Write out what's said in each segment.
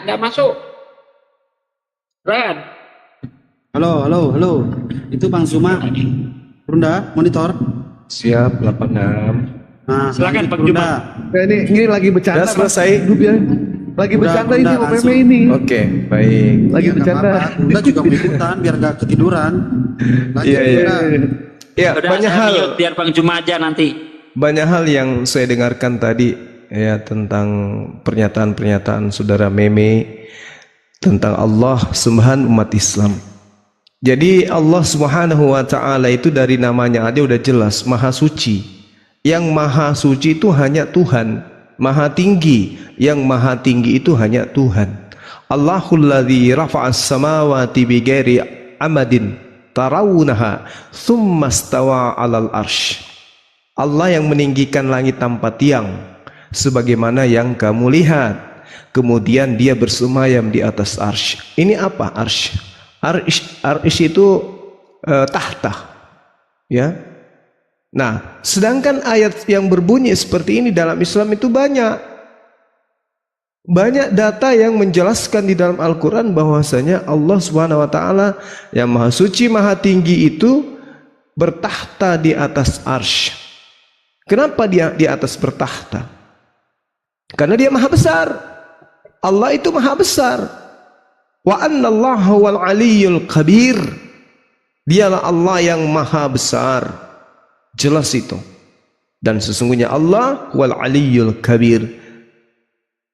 nggak masuk. Ren. Halo. Itu Bang Zuma. Runda, monitor. Siap, 86. Nah, Silakan, Bang Runda. Nah, ini lagi bercanda. Udah selesai? Hidup ya. Lagi Udah, bercanda udah, ini Om langsung. Meme ini. Oke, baik. Lagi Iya, nggak bercanda. apa-apa. Runda juga mau ikutan biar gak ketiduran. Lanjut, Iya. Runda. Ya, Udah, banyak saya hal. mute biar Bang Juma aja nanti. Banyak hal yang saya dengarkan tadi ya tentang pernyataan-pernyataan saudara Meme tentang Allah sembahan umat Islam. Jadi Allah Subhanahu wa taala itu dari namanya aja udah jelas Maha Suci. Yang Maha Suci itu hanya Tuhan, Maha Tinggi. Yang Maha Tinggi itu hanya Tuhan. Allahul ladzi rafa'as samawati bighairi amadin tarawunaha tsumma stawa 'alal arsy. Allah yang meninggikan langit tanpa tiang sebagaimana yang kamu lihat. Kemudian dia bersemayam di atas arsy. Ini apa arsy? Arsy itu tahta. Ya. Nah, sedangkan ayat yang berbunyi seperti ini dalam Islam itu banyak. Banyak data yang menjelaskan di dalam Al-Quran bahwasanya Allah Subhanahu wa taala yang Maha Suci, Maha Tinggi itu bertahta di atas arsy. Kenapa dia di atas bertahta? Karena dia maha besar. Allah itu maha besar. Wa annallaha wal aliyyul kabir. Dialah Allah yang maha besar. Jelas itu. Dan sesungguhnya Allah wal aliyyul kabir.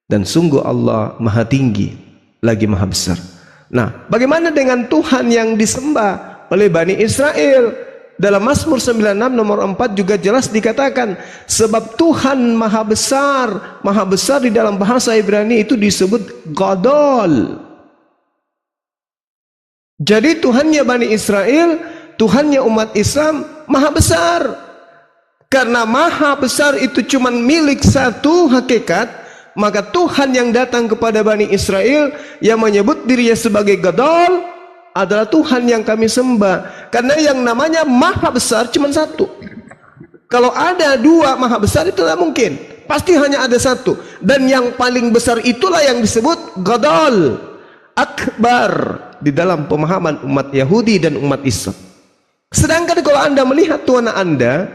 Dan sungguh Allah maha tinggi lagi maha besar. Nah, bagaimana dengan Tuhan yang disembah oleh Bani Israel? Dalam Mazmur 96 nomor 4 juga jelas dikatakan sebab Tuhan maha besar di dalam bahasa Ibrani itu disebut Gadol. Jadi Tuhannya Bani Israel, Tuhannya umat Islam maha besar. Karena maha besar itu cuma milik satu hakikat, maka Tuhan yang datang kepada Bani Israel yang menyebut dirinya sebagai Gadol adalah Tuhan yang kami sembah. Karena yang namanya maha besar cuma satu. Kalau ada dua maha besar itu tidak mungkin. Pasti hanya ada satu. Dan yang paling besar itulah yang disebut Gadol, Akbar di dalam pemahaman umat Yahudi dan umat Islam. Sedangkan kalau Anda melihat Tuhan Anda,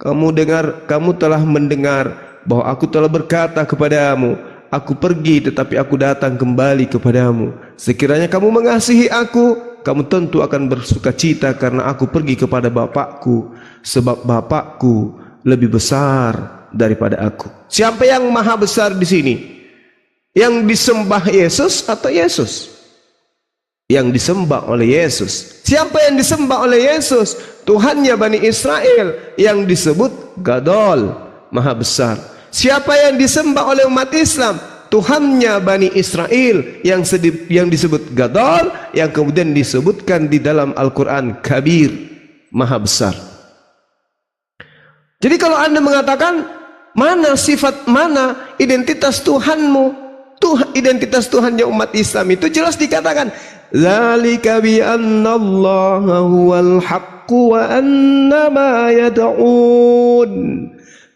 kamu telah mendengar bahwa aku telah berkata kepadamu, aku pergi tetapi aku datang kembali kepadamu. Sekiranya kamu mengasihi aku, kamu tentu akan bersuka cita karena aku pergi kepada Bapakku, sebab Bapakku lebih besar daripada aku. Siapa yang maha besar di sini? Yang disembah Yesus atau Yesus? Yang disembah oleh Yesus. Siapa yang disembah oleh Yesus? Tuhannya Bani Israel yang disebut Gadol, maha besar. Siapa yang disembah oleh umat Islam? Tuhannya Bani Israel yang disebut Gadol, yang kemudian disebutkan di dalam Al-Quran Kabir, maha besar. Jadi kalau Anda mengatakan mana sifat, mana identitas Tuhanmu, identitas Tuhannya umat Islam itu jelas dikatakan zalika bi anna Allah huwal haqq wa anna ma yad'un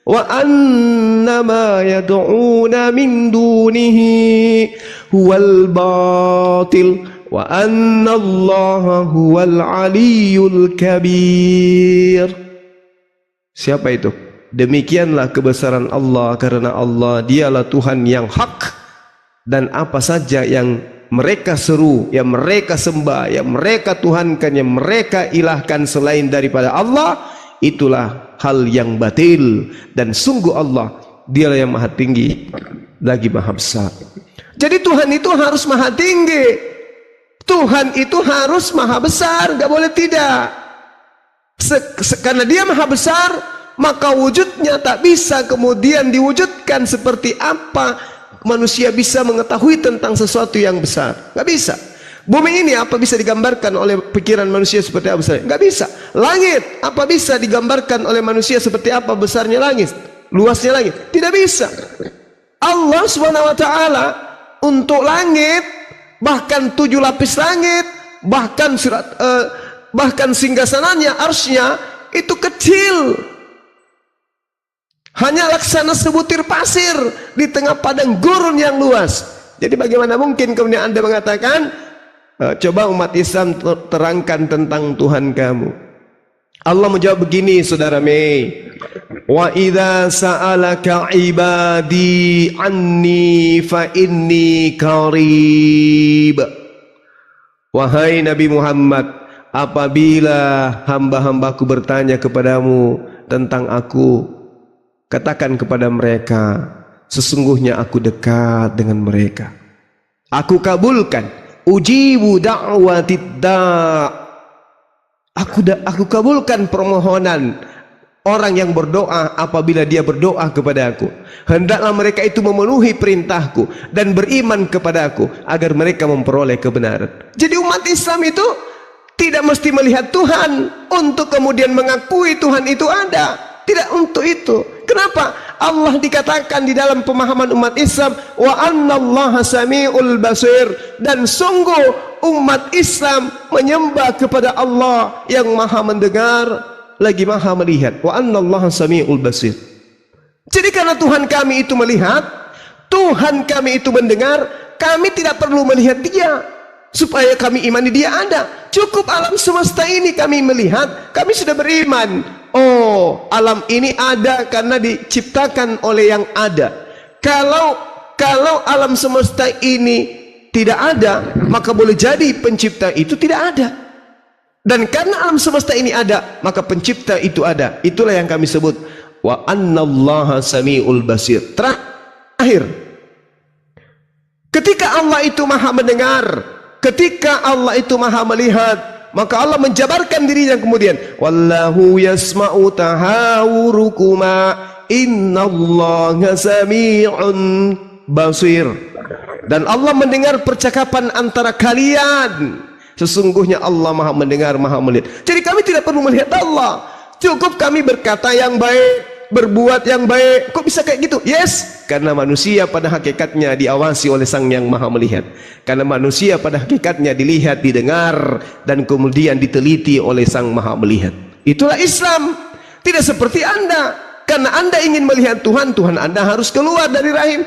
wa anna ma yad'una min dunihi huwal batil wa anna Allah huwal aliyyul kabir. Siapa itu? Demikianlah kebesaran Allah, karena Allah dialah Tuhan yang hak, dan apa saja yang mereka seru, yang mereka sembah, yang mereka tuhankan, yang mereka ilahkan selain daripada Allah, itulah hal yang batil. Dan sungguh Allah dialah yang maha tinggi lagi maha besar. Jadi Tuhan itu harus maha tinggi, Tuhan itu harus maha besar, gak boleh tidak. Karena dia maha besar, maka wujudnya tak bisa kemudian diwujudkan seperti apa manusia bisa mengetahui tentang sesuatu yang besar. Gak bisa. Bumi ini apa bisa digambarkan oleh pikiran manusia seperti apa besarnya? Gak bisa. Langit apa bisa digambarkan oleh manusia seperti apa besarnya langit, luasnya langit? Tidak bisa. Allah Subhanahu wa taala untuk langit, bahkan 7 lapis langit, bahkan singgasananya, arsy-nya itu kecil, hanya laksana sebutir pasir di tengah padang gurun yang luas. Jadi bagaimana mungkin kemudian Anda mengatakan, coba umat Islam terangkan tentang Tuhan kamu. Allah menjawab begini, saudara Mei. Wa idza sa'alaka ibadi anni fa inni qarib. Wahai Nabi Muhammad, apabila hamba-hambaku bertanya kepadamu tentang aku, katakan kepada mereka, sesungguhnya aku dekat dengan mereka. Aku kabulkan. Ujibu da'watid da'. Aku kabulkan permohonan orang yang berdoa apabila dia berdoa kepada aku. Hendaklah mereka itu memenuhi perintahku dan beriman kepada aku agar mereka memperoleh kebenaran. Jadi umat Islam itu tidak mesti melihat Tuhan untuk kemudian mengakui Tuhan itu ada. Tidak untuk itu. Kenapa? Allah dikatakan di dalam pemahaman umat Islam, wa annallaha sami'ul basir, dan sungguh umat Islam menyembah kepada Allah yang maha mendengar lagi maha melihat. Wa annallaha sami'ul basir. Jadi karena Tuhan kami itu melihat, Tuhan kami itu mendengar, kami tidak perlu melihat dia supaya kami imani dia ada. Cukup alam semesta ini kami melihat, kami sudah beriman. Oh, alam ini ada karena diciptakan oleh yang ada. Kalau alam semesta ini tidak ada, maka boleh jadi pencipta itu tidak ada. Dan karena alam semesta ini ada, maka pencipta itu ada. Itulah yang kami sebut wa annallaha sami'ul basir. Terakhir, ketika Allah itu maha mendengar, ketika Allah itu maha melihat, maka Allah menjabarkan dirinya kemudian, wallahu yasma'u tahawurukuma innallaha sami'un basir. Dan Allah mendengar percakapan antara kalian. Sesungguhnya Allah maha mendengar, maha melihat. Jadi kami tidak perlu melihat Allah. Cukup kami berkata yang baik, berbuat yang baik. Kok bisa kayak gitu? Yes, karena manusia pada hakikatnya diawasi oleh Sang Yang Maha Melihat. Karena manusia pada hakikatnya dilihat, didengar, dan kemudian diteliti oleh Sang Maha Melihat. Itulah Islam. Tidak seperti Anda. Karena Anda ingin melihat Tuhan, Tuhan Anda harus keluar dari rahim.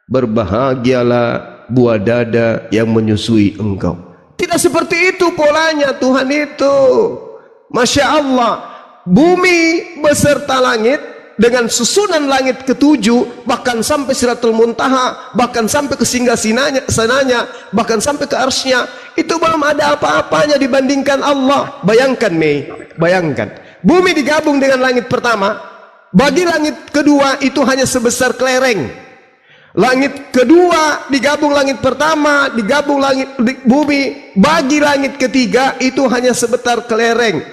Berbahagialah buah dada yang menyusui engkau. Tidak seperti itu polanya Tuhan itu. Masya Allah, bumi beserta langit dengan susunan langit ketujuh, bahkan sampai Siratul Muntaha, bahkan sampai ke singgasananya, bahkan sampai ke arsy-Nya, itu belum ada apa-apanya dibandingkan Allah. Bayangkan Mei, bayangkan, bumi digabung dengan langit pertama, bagi langit kedua itu hanya sebesar kelereng. Langit kedua digabung langit pertama, digabung langit bumi, bagi langit ketiga itu hanya sebentar kelereng.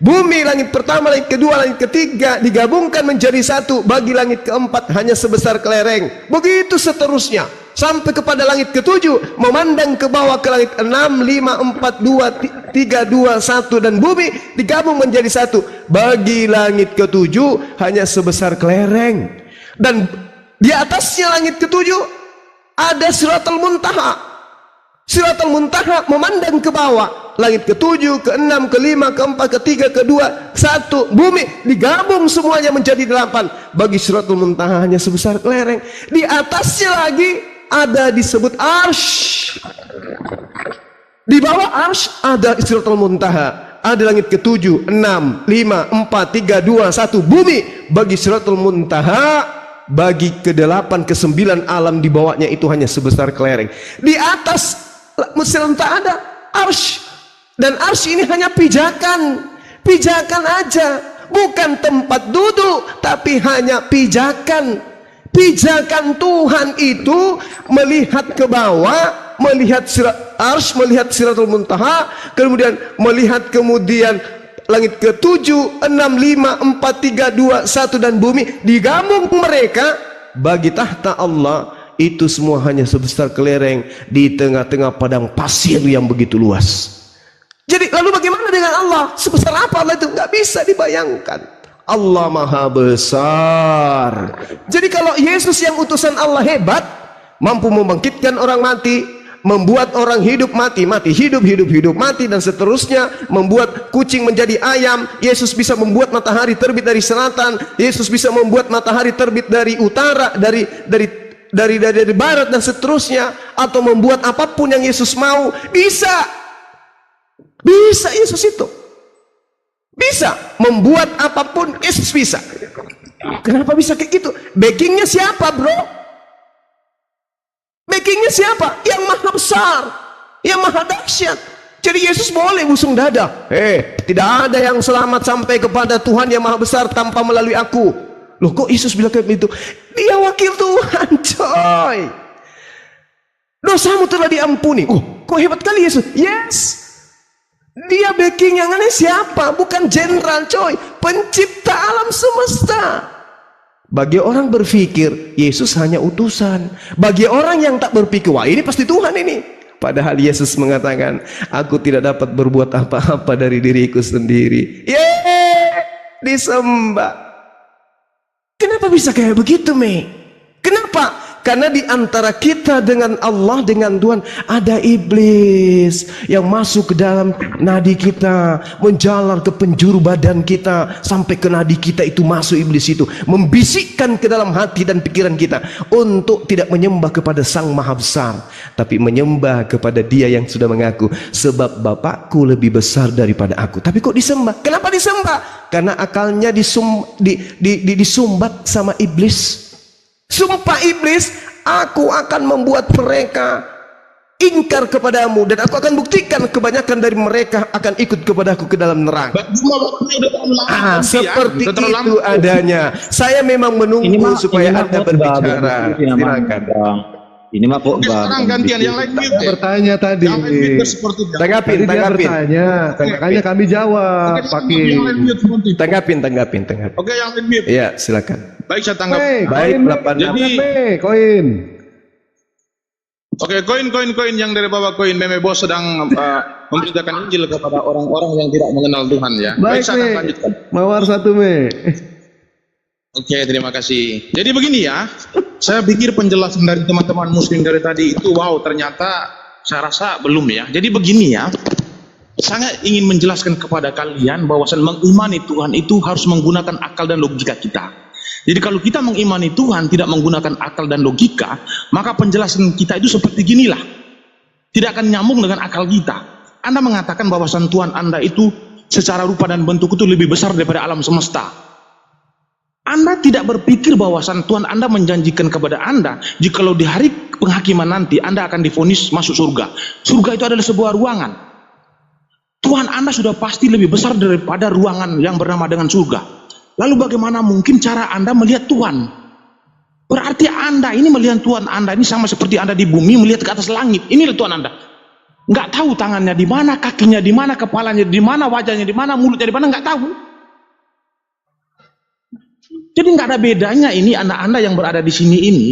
Bumi, langit pertama, langit kedua, langit ketiga digabungkan menjadi satu, bagi langit keempat hanya sebesar kelereng. Begitu seterusnya sampai kepada langit ketujuh, memandang ke bawah ke langit 6, 5, 4, 2, 3, 2, 1, dan bumi digabung menjadi satu, bagi langit ketujuh hanya sebesar kelereng. Dan di atasnya langit ketujuh ada Siratul Muntaha. Siratul Muntaha memandang ke bawah, langit ketujuh, keenam, kelima, keempat, ketiga, kedua, satu, bumi digabung semuanya menjadi 8. Bagi Siratul Muntaha hanya sebesar kelereng. Di atasnya lagi ada disebut arsy. Di bawah arsy ada Siratul Muntaha. Ada langit ketujuh, 6, 5, 4, 3, 2, 1, bumi. Bagi Siratul Muntaha, bagi ke-8, ke-9 alam di bawahnya itu hanya sebesar kelereng. Di atas Muslimta ada arsy, dan arsy ini hanya pijakan aja, bukan tempat duduk, tapi hanya pijakan. Pijakan Tuhan itu melihat ke bawah, melihat arsy, melihat Siratul Muntaha, kemudian melihat langit ke-7, 6, 5, 4, 3, 2, 1, dan bumi digabung mereka. Bagi tahta Allah itu semua hanya sebesar kelereng di tengah-tengah padang pasir yang begitu luas. Jadi lalu bagaimana dengan Allah? Sebesar apa Allah itu? Nggak bisa dibayangkan. Allah maha besar. Jadi kalau Yesus yang utusan Allah hebat, mampu membangkitkan orang mati, membuat orang hidup mati, mati, hidup, hidup, hidup, mati, dan seterusnya. Membuat kucing menjadi ayam. Yesus bisa membuat matahari terbit dari selatan. Yesus bisa membuat matahari terbit dari utara, dari barat, dan seterusnya. Atau membuat apapun yang Yesus mau. Bisa Yesus itu bisa membuat apapun. Yesus bisa. Kenapa bisa kayak gitu? Backingnya siapa, bro? Backingnya siapa? Yang maha besar, yang maha dahsyat. Jadi Yesus boleh busung dada. Tidak ada yang selamat sampai kepada Tuhan yang maha besar tanpa melalui aku. Loh, kok Yesus bilang kayak begitu? Dia wakil Tuhan, coy. Dosamu telah diampuni. Kok hebat kali Yesus? Yes. Dia backing yang aneh siapa? Bukan jenderal, coy. Pencipta alam semesta. Bagi orang berpikir Yesus hanya utusan. Bagi orang yang tak berpikir, wah ini pasti Tuhan ini. Padahal Yesus mengatakan, aku tidak dapat berbuat apa-apa dari diriku sendiri. Disembah. Kenapa bisa kayak begitu, Mei? Kenapa? Karena di antara kita dengan Allah, dengan Tuhan, ada iblis yang masuk ke dalam nadi kita, menjalar ke penjuru badan kita, sampai ke nadi kita itu masuk iblis itu, membisikkan ke dalam hati dan pikiran kita untuk tidak menyembah kepada Sang Maha Besar, tapi menyembah kepada Dia yang sudah mengaku, sebab Bapakku lebih besar daripada aku. Tapi kok disembah? Kenapa disembah? Karena akalnya disumbat sama iblis. Sumpah iblis, aku akan membuat mereka ingkar kepadamu, dan aku akan buktikan kebanyakan dari mereka akan ikut kepadaku ke dalam neraka. Seperti itu adanya. Saya memang menunggu supaya Anda berbicara. Silakan. Ini mah kok sekarang gantian yang lain mute. Bertanya tadi. Yang lain mute seperti itu. Tanggapin. Bertanya, makanya kami jawab. Tanggapin. Oke, yang lain mute. Iya, silakan. Baik, saya tanggap. Baik, koin. Oke, koin yang dari Bapak Koin Meme Bos sedang memberitakan Injil kepada orang-orang yang tidak mengenal Tuhan ya. Baik, saya akan lanjutkan. Mawar satu, Me. Oke, terima kasih. Jadi begini ya, saya pikir penjelasan dari teman-teman muslim dari tadi itu wow, ternyata saya rasa belum ya. Jadi begini ya, saya ingin menjelaskan kepada kalian bahwasan mengimani Tuhan itu harus menggunakan akal dan logika kita. Jadi kalau kita mengimani Tuhan tidak menggunakan akal dan logika, maka penjelasan kita itu seperti ginilah. Tidak akan nyambung dengan akal kita. Anda mengatakan bahwasan Tuhan Anda itu secara rupa dan bentuk itu lebih besar daripada alam semesta. Anda tidak berpikir bahwasan Tuhan Anda menjanjikan kepada Anda, jikalau di hari penghakiman nanti Anda akan divonis masuk surga. Surga itu adalah sebuah ruangan. Tuhan Anda sudah pasti lebih besar daripada ruangan yang bernama dengan surga. Lalu bagaimana mungkin cara Anda melihat Tuhan? Berarti Anda ini melihat Tuhan Anda ini sama seperti Anda di bumi melihat ke atas langit. Inilah Tuhan Anda. Nggak tahu tangannya di mana, kakinya di mana, kepalanya di mana, wajahnya di mana, mulutnya di mana, nggak tahu. Jadi nggak ada bedanya ini anak-anda yang berada di sini ini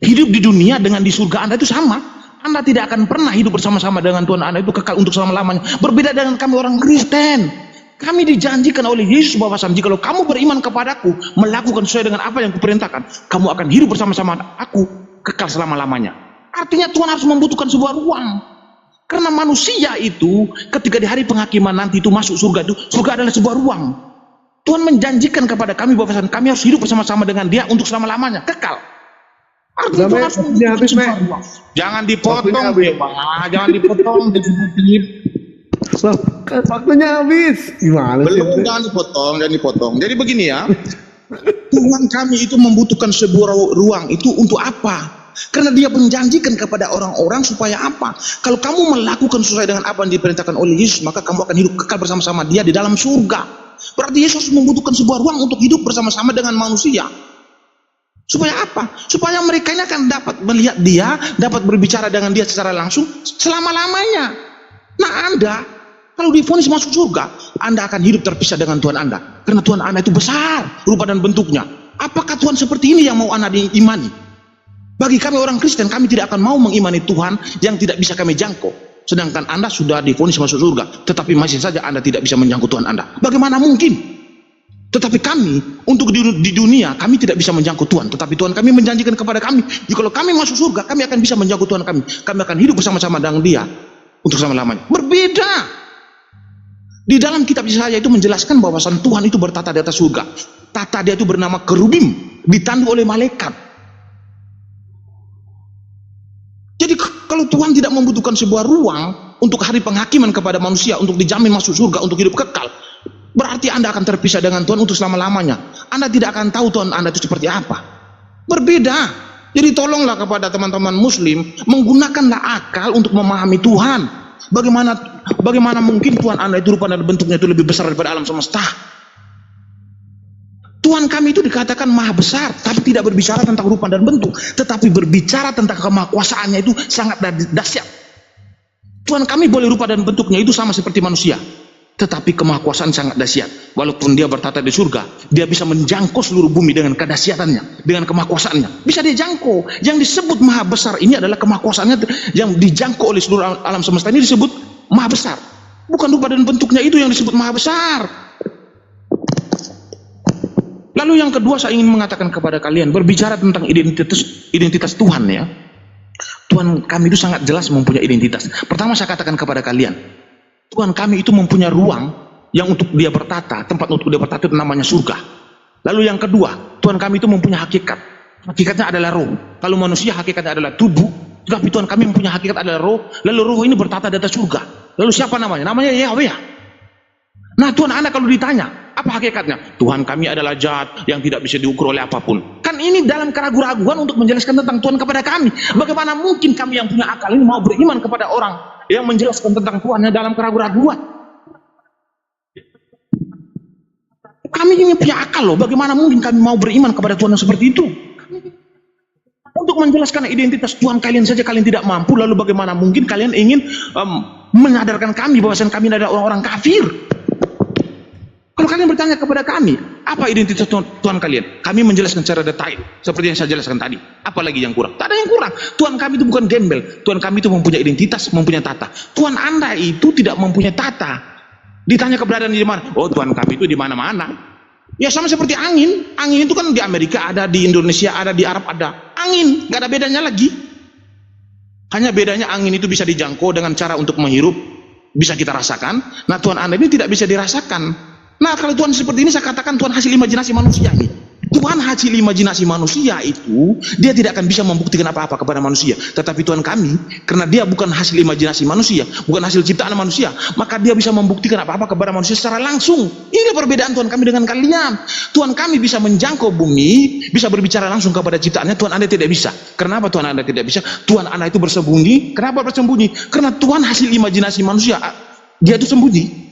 hidup di dunia dengan di surga Anda itu sama. Anda tidak akan pernah hidup bersama-sama dengan Tuhan Anda itu kekal untuk selama-lamanya. Berbeda dengan kami orang Kristen. Kami dijanjikan oleh Yesus bahwasan jikalau kamu beriman kepadaku, melakukan sesuai dengan apa yang kuperintahkan, kamu akan hidup bersama-sama aku kekal selama-lamanya. Artinya Tuhan harus membutuhkan sebuah ruang. Karena manusia itu ketika di hari penghakiman nanti itu masuk surga itu, surga adalah sebuah ruang. Tuhan menjanjikan kepada kami bahwa kami harus hidup bersama-sama dengan Dia untuk selama-lamanya, kekal. Artinya Tuhan harus habis, jangan dipotong, jangan dipotong. Waktunya habis. Gimana sih? Belum, jangan dipotong. Jadi begini ya, Tuhan kami itu membutuhkan sebuah ruang itu untuk apa? Karena Dia menjanjikan kepada orang-orang supaya apa? Kalau kamu melakukan sesuai dengan apa yang diperintahkan oleh Yesus, maka kamu akan hidup kekal bersama-sama Dia di dalam surga. Berarti Yesus membutuhkan sebuah ruang untuk hidup bersama-sama dengan manusia. Supaya apa? Supaya mereka ini akan dapat melihat Dia, dapat berbicara dengan Dia secara langsung selama-lamanya. Nah Anda, kalau divonis masuk surga, Anda akan hidup terpisah dengan Tuhan Anda. Karena Tuhan Anda itu besar, rupa dan bentuknya. Apakah Tuhan seperti ini yang mau Anda diimani? Bagi kami orang Kristen, kami tidak akan mau mengimani Tuhan yang tidak bisa kami jangkau. Sedangkan Anda sudah divonis masuk surga, tetapi masih saja Anda tidak bisa menjangkau Tuhan Anda. Bagaimana mungkin? Tetapi kami, untuk di dunia, kami tidak bisa menjangkau Tuhan. Tetapi Tuhan kami menjanjikan kepada kami, kalau kami masuk surga, kami akan bisa menjangkau Tuhan kami. Kami akan hidup bersama-sama dengan Dia untuk selama-lamanya. Berbeda. Di dalam kitab Yesaya itu menjelaskan bahwasan Tuhan itu bertata di atas surga. Tata Dia itu bernama kerubim, ditandu oleh malaikat. Jadi kalau Tuhan tidak membutuhkan sebuah ruang untuk hari penghakiman kepada manusia, untuk dijamin masuk surga, untuk hidup kekal, berarti Anda akan terpisah dengan Tuhan untuk selama-lamanya. Anda tidak akan tahu Tuhan Anda itu seperti apa. Berbeda. Jadi tolonglah kepada teman-teman muslim, menggunakanlah akal untuk memahami Tuhan. Bagaimana mungkin Tuhan Anda itu rupa dan bentuknya itu lebih besar daripada alam semesta. Tuhan kami itu dikatakan maha besar, tapi tidak berbicara tentang rupa dan bentuk, tetapi berbicara tentang kemahakuasaannya itu sangat dahsyat. Tuhan kami boleh rupa dan bentuknya itu sama seperti manusia, tetapi kemahakuasaan sangat dahsyat. Walaupun Dia bertata di surga, Dia bisa menjangkau seluruh bumi dengan kedahsyatannya, dengan kemahakuasaannya. Bisa Dia jangkau. Yang disebut maha besar ini adalah kemahakuasaannya yang dijangkau oleh seluruh alam semesta ini disebut maha besar. Bukan rupa dan bentuknya itu yang disebut maha besar. Lalu yang kedua saya ingin mengatakan kepada kalian, berbicara tentang identitas Tuhan ya. Tuhan kami itu sangat jelas mempunyai identitas. Pertama saya katakan kepada kalian, Tuhan kami itu mempunyai ruang yang untuk Dia bertata, tempat untuk Dia bertata itu namanya surga. Lalu yang kedua, Tuhan kami itu mempunyai hakikat. Hakikatnya adalah roh. Kalau manusia hakikatnya adalah tubuh, tapi Tuhan kami mempunyai hakikat adalah roh. Lalu roh ini bertata di atas surga. Lalu siapa namanya? Namanya Yahweh. Nah Tuhan Anda kalau ditanya, apa hakikatnya? Tuhan kami adalah zat yang tidak bisa diukur oleh apapun. Kan ini dalam keraguan-raguan untuk menjelaskan tentang Tuhan kepada kami. Bagaimana mungkin kami yang punya akal ini mau beriman kepada orang yang menjelaskan tentang Tuhannya dalam keraguan-raguan? Kami ini punya akal loh. Bagaimana mungkin kami mau beriman kepada Tuhan yang seperti itu? Untuk menjelaskan identitas Tuhan kalian saja kalian tidak mampu. Lalu bagaimana mungkin kalian ingin menyadarkan kami bahwasan kami adalah orang-orang kafir? Kalau kalian bertanya kepada kami, apa identitas Tuhan kalian? Kami menjelaskan secara detail, seperti yang saya jelaskan tadi. Apalagi yang kurang? Tak ada yang kurang. Tuhan kami itu bukan gembel. Tuhan kami itu mempunyai identitas, mempunyai tata. Tuhan Anda itu tidak mempunyai tata. Ditanya keberadaan di mana? Oh, Tuhan kami itu di mana-mana. Ya sama seperti angin. Angin itu kan di Amerika ada, di Indonesia ada, di Arab ada. Angin, nggak ada bedanya lagi. Hanya bedanya angin itu bisa dijangkau dengan cara untuk menghirup, bisa kita rasakan. Nah, Tuhan Anda ini tidak bisa dirasakan. Nah kalau Tuhan seperti ini saya katakan Tuhan hasil imajinasi manusia nih. Tuhan hasil imajinasi manusia itu Dia tidak akan bisa membuktikan apa-apa kepada manusia. Tetapi Tuhan kami, karena Dia bukan hasil imajinasi manusia, bukan hasil ciptaan manusia, maka Dia bisa membuktikan apa-apa kepada manusia secara langsung. Ini perbedaan Tuhan kami dengan kalian. Tuhan kami bisa menjangkau bumi, bisa berbicara langsung kepada ciptaannya. Tuhan Anda tidak bisa. Kenapa Tuhan Anda tidak bisa? Tuhan Anda itu bersembunyi. Kenapa bersembunyi? Karena Tuhan hasil imajinasi manusia. Dia itu sembunyi.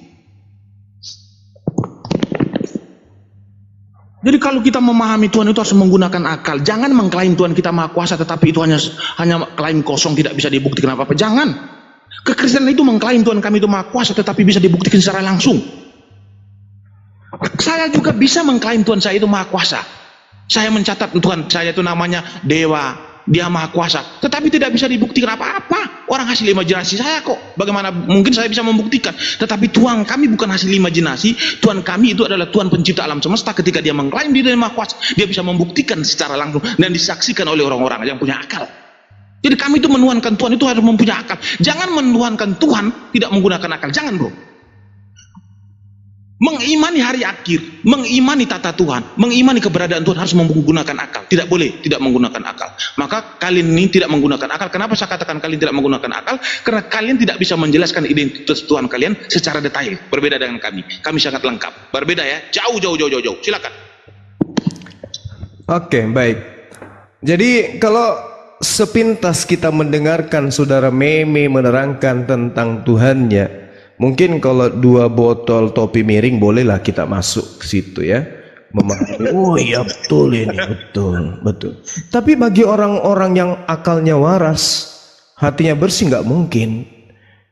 Jadi kalau kita memahami Tuhan itu harus menggunakan akal. Jangan mengklaim Tuhan kita maha kuasa tetapi itu hanya klaim kosong, tidak bisa dibuktikan apa-apa. Jangan. Kekristenan itu mengklaim Tuhan kami itu maha kuasa tetapi bisa dibuktikan secara langsung. Saya juga bisa mengklaim Tuhan saya itu maha kuasa. Saya mencatat Tuhan saya itu namanya dewa, Dia maha kuasa, tetapi tidak bisa dibuktikan apa-apa. Orang hasil imajinasi saya kok. Bagaimana mungkin saya bisa membuktikan? Tetapi Tuhan kami bukan hasil imajinasi. Tuhan kami itu adalah Tuhan pencipta alam semesta. Ketika Dia mengklaim diri maha kuasa, Dia bisa membuktikan secara langsung dan disaksikan oleh orang-orang yang punya akal. Jadi kami itu menuhankan Tuhan itu harus mempunyai akal. Jangan menuhankan Tuhan tidak menggunakan akal. Jangan bro. Mengimani hari akhir, mengimani tata Tuhan, mengimani keberadaan Tuhan harus menggunakan akal. Tidak boleh tidak menggunakan akal. Maka kalian ini tidak menggunakan akal. Kenapa saya katakan kalian tidak menggunakan akal? Karena kalian tidak bisa menjelaskan identitas Tuhan kalian secara detail. Berbeda dengan kami. Kami sangat lengkap. Berbeda ya. Jauh. Silakan. Oke, baik. Jadi kalau sepintas kita mendengarkan saudara Meme menerangkan tentang Tuhannya, mungkin kalau 2 botol topi miring bolehlah kita masuk ke situ ya, memahami. Oh iya betul ini, betul. Tapi bagi orang-orang yang akalnya waras, hatinya bersih, nggak mungkin.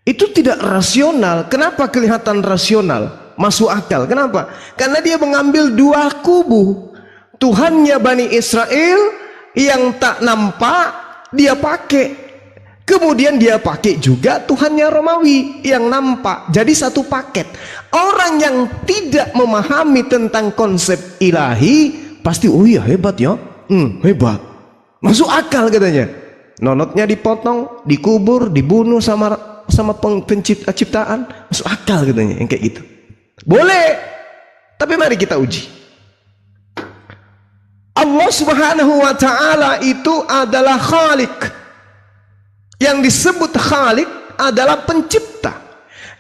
Itu tidak rasional. Kenapa kelihatan rasional? Masuk akal. Kenapa? Karena dia mengambil 2 kubu. Tuhannya Bani Israel yang tak nampak dia pakai. Kemudian dia pakai juga Tuhannya Romawi yang nampak. Jadi satu paket. Orang yang tidak memahami tentang konsep ilahi pasti, oh iya hebat ya, hebat, masuk akal katanya. Nonotnya dipotong, dikubur, dibunuh sama pencipta ciptaan, masuk akal katanya yang kayak gitu. Boleh, tapi mari kita uji. Allah Subhanahu wa Ta'ala itu adalah Khalik. Yang disebut Khalik adalah pencipta.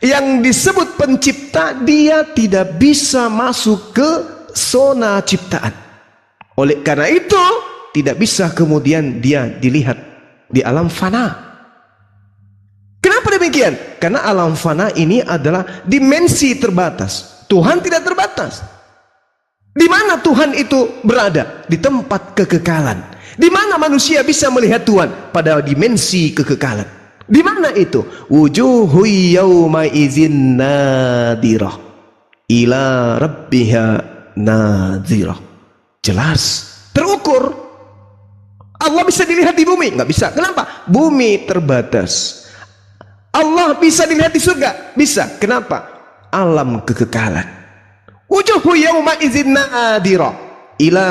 Yang disebut pencipta, dia tidak bisa masuk ke zona ciptaan. Oleh karena itu, tidak bisa kemudian dia dilihat di alam fana. Kenapa demikian? Karena alam fana ini adalah dimensi terbatas. Tuhan tidak terbatas. Di mana Tuhan itu berada? Di tempat kekekalan. Di mana manusia bisa melihat Tuhan? Pada dimensi kekekalan. Di mana itu? Wujuhu yawma izin nadirah ila rabbiha nadirah. Jelas, terukur. Allah bisa dilihat di bumi? Nggak bisa. Kenapa? Bumi terbatas. Allah bisa dilihat di surga? Bisa. Kenapa? Alam kekekalan. Wujuhu yawma izin nadirah ila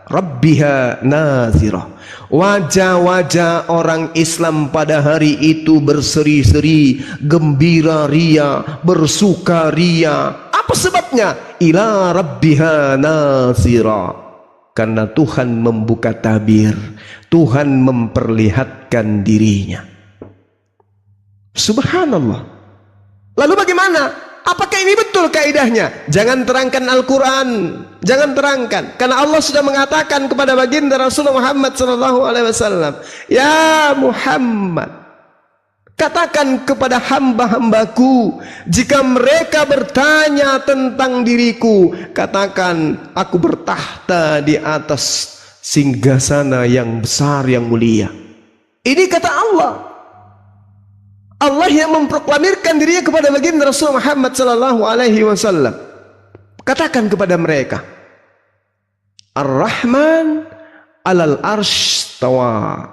Rabbiha nazirah. Wajah-wajah orang Islam pada hari itu berseri-seri, gembira ria, bersuka ria. Apa sebabnya? Ila Rabbiha nazirah. Karena Tuhan membuka tabir, Tuhan memperlihatkan dirinya. Subhanallah. Lalu bagaimana? Apakah ini betul kaidahnya? Jangan terangkan Al-Quran, jangan terangkan, karena Allah sudah mengatakan kepada baginda Rasulullah Muhammad SAW, ya Muhammad, katakan kepada hamba-hambaku, jika mereka bertanya tentang diriku, katakan aku bertahta di atas singgasana yang besar yang mulia. Ini kata Allah. Allah yang memproklamirkan dirinya kepada baginda Rasul Muhammad sallallahu alaihi wasallam. Katakan kepada mereka, Ar-Rahman 'alal arsy tawa.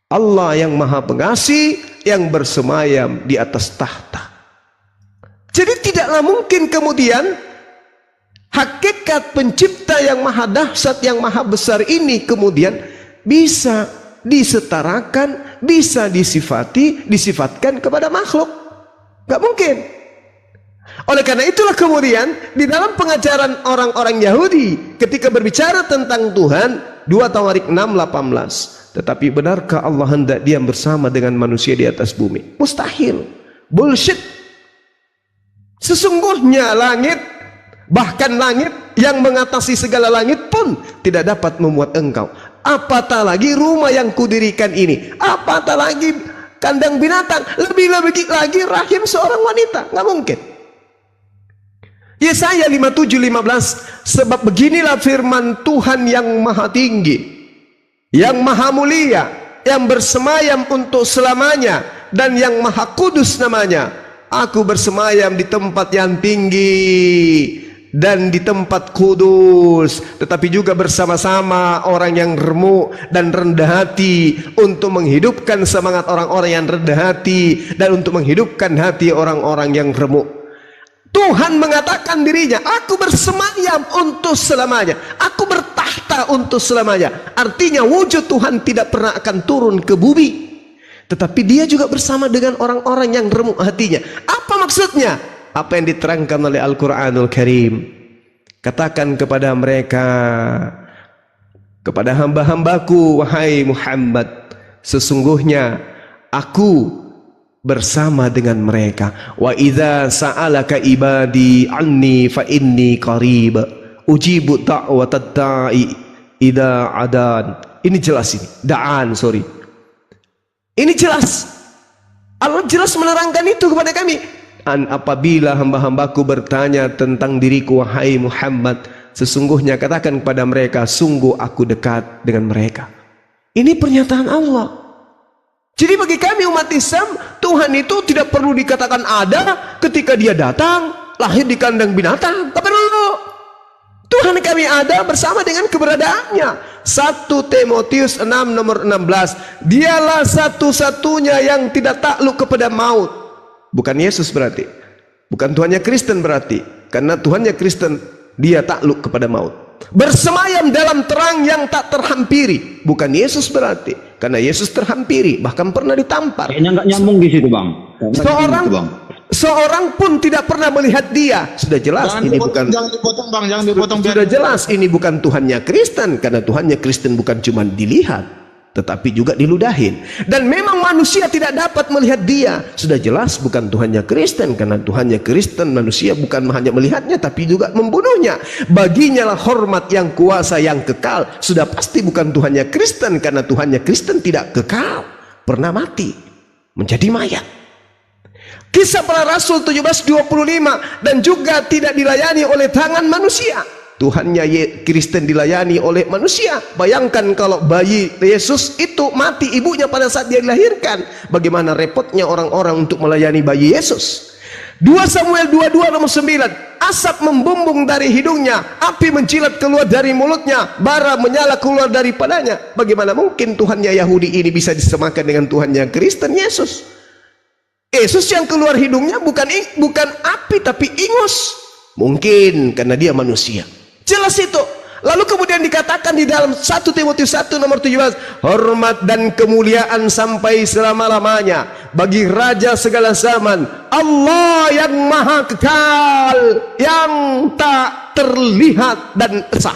Allah yang Maha Pengasih yang bersemayam di atas tahta. Jadi tidaklah mungkin kemudian hakikat pencipta yang maha dahsyat, yang maha besar ini kemudian bisa disetarakan, bisa disifatkan kepada makhluk. Gak mungkin. Oleh karena itulah kemudian di dalam pengajaran orang-orang Yahudi ketika berbicara tentang Tuhan, 2 Tawarik 6:18, tetapi benarkah Allah hendak diam bersama dengan manusia di atas bumi? Mustahil. Bullshit. Sesungguhnya langit, bahkan langit yang mengatasi segala langit pun tidak dapat memuat engkau. Apatah lagi rumah yang kudirikan ini, apatah lagi kandang binatang, lebih-lebih lagi rahim seorang wanita. Nggak mungkin. Yesaya 57:15, sebab beginilah firman Tuhan yang maha tinggi, yang maha mulia, yang bersemayam untuk selamanya, dan yang maha kudus namanya. Aku bersemayam di tempat yang tinggi dan di tempat kudus, tetapi juga bersama-sama orang yang remuk dan rendah hati, untuk menghidupkan semangat orang-orang yang rendah hati dan untuk menghidupkan hati orang-orang yang remuk. Tuhan mengatakan dirinya, aku bersemayam untuk selamanya, aku bertahta untuk selamanya. Artinya wujud Tuhan tidak pernah akan turun ke bumi, tetapi dia juga bersama dengan orang-orang yang remuk hatinya. Apa maksudnya? Apa yang diterangkan oleh Al-Quranul Karim. Katakan kepada mereka, kepada hamba-hambaku, wahai Muhammad, sesungguhnya aku bersama dengan mereka. Wa idza sa'alaka ibadi anni fa inni qarib ujibu da'watad da'i idza adan. Ini jelas ini. Ini jelas. Allah jelas menerangkan itu kepada kami. Apabila hamba-hambaku bertanya tentang diriku, wahai Muhammad, sesungguhnya katakan kepada mereka, sungguh aku dekat dengan mereka. Ini pernyataan Allah. Jadi bagi kami umat Islam, Tuhan itu tidak perlu dikatakan ada ketika dia datang lahir di kandang binatang. Tak perlu. Tuhan kami ada bersama dengan keberadaannya. 1 Timotius 6 nomor 16. Dialah satu-satunya yang tidak takluk kepada maut. Bukan Yesus berarti. Bukan Tuhannya Kristen berarti. Karena Tuhannya Kristen, dia takluk kepada maut. Bersemayam dalam terang yang tak terhampiri. Bukan Yesus berarti. Karena Yesus terhampiri, bahkan pernah ditampar. Kayaknya nggak nyambung di situ, Bang. Seorang pun tidak pernah melihat dia. Sudah jelas Jangan ini dipotong, bukan. jangan dipotong Bang, jangan dipotong. Sudah jelas ini bukan Tuhannya Kristen. Karena Tuhannya Kristen bukan cuma dilihat, tetapi juga diludahin. Dan memang manusia tidak dapat melihat dia. Sudah jelas bukan Tuhannya Kristen. Karena Tuhannya Kristen, manusia bukan hanya melihatnya, tapi juga membunuhnya. Baginya lah hormat yang kuasa yang kekal. Sudah pasti bukan Tuhannya Kristen. Karena Tuhannya Kristen tidak kekal, pernah mati, menjadi mayat. Kisah Para Rasul 17:25. Dan juga tidak dilayani oleh tangan manusia. Tuhannya Kristen dilayani oleh manusia. Bayangkan kalau bayi Yesus itu mati ibunya pada saat dia dilahirkan. Bagaimana repotnya orang-orang untuk melayani bayi Yesus. 2 Samuel 22 nomor 9. Asap membumbung dari hidungnya, api mencilat keluar dari mulutnya, bara menyala keluar daripadanya. Bagaimana mungkin Tuhannya Yahudi ini bisa disamakan dengan Tuhannya Kristen Yesus? Yesus yang keluar hidungnya bukan api tapi ingus. Mungkin karena dia manusia. Jelas itu. Lalu kemudian dikatakan di dalam 1 Timotius 1 nomor 17. Hormat dan kemuliaan sampai selama-lamanya bagi Raja segala zaman, Allah yang maha kekal, yang tak terlihat dan esa.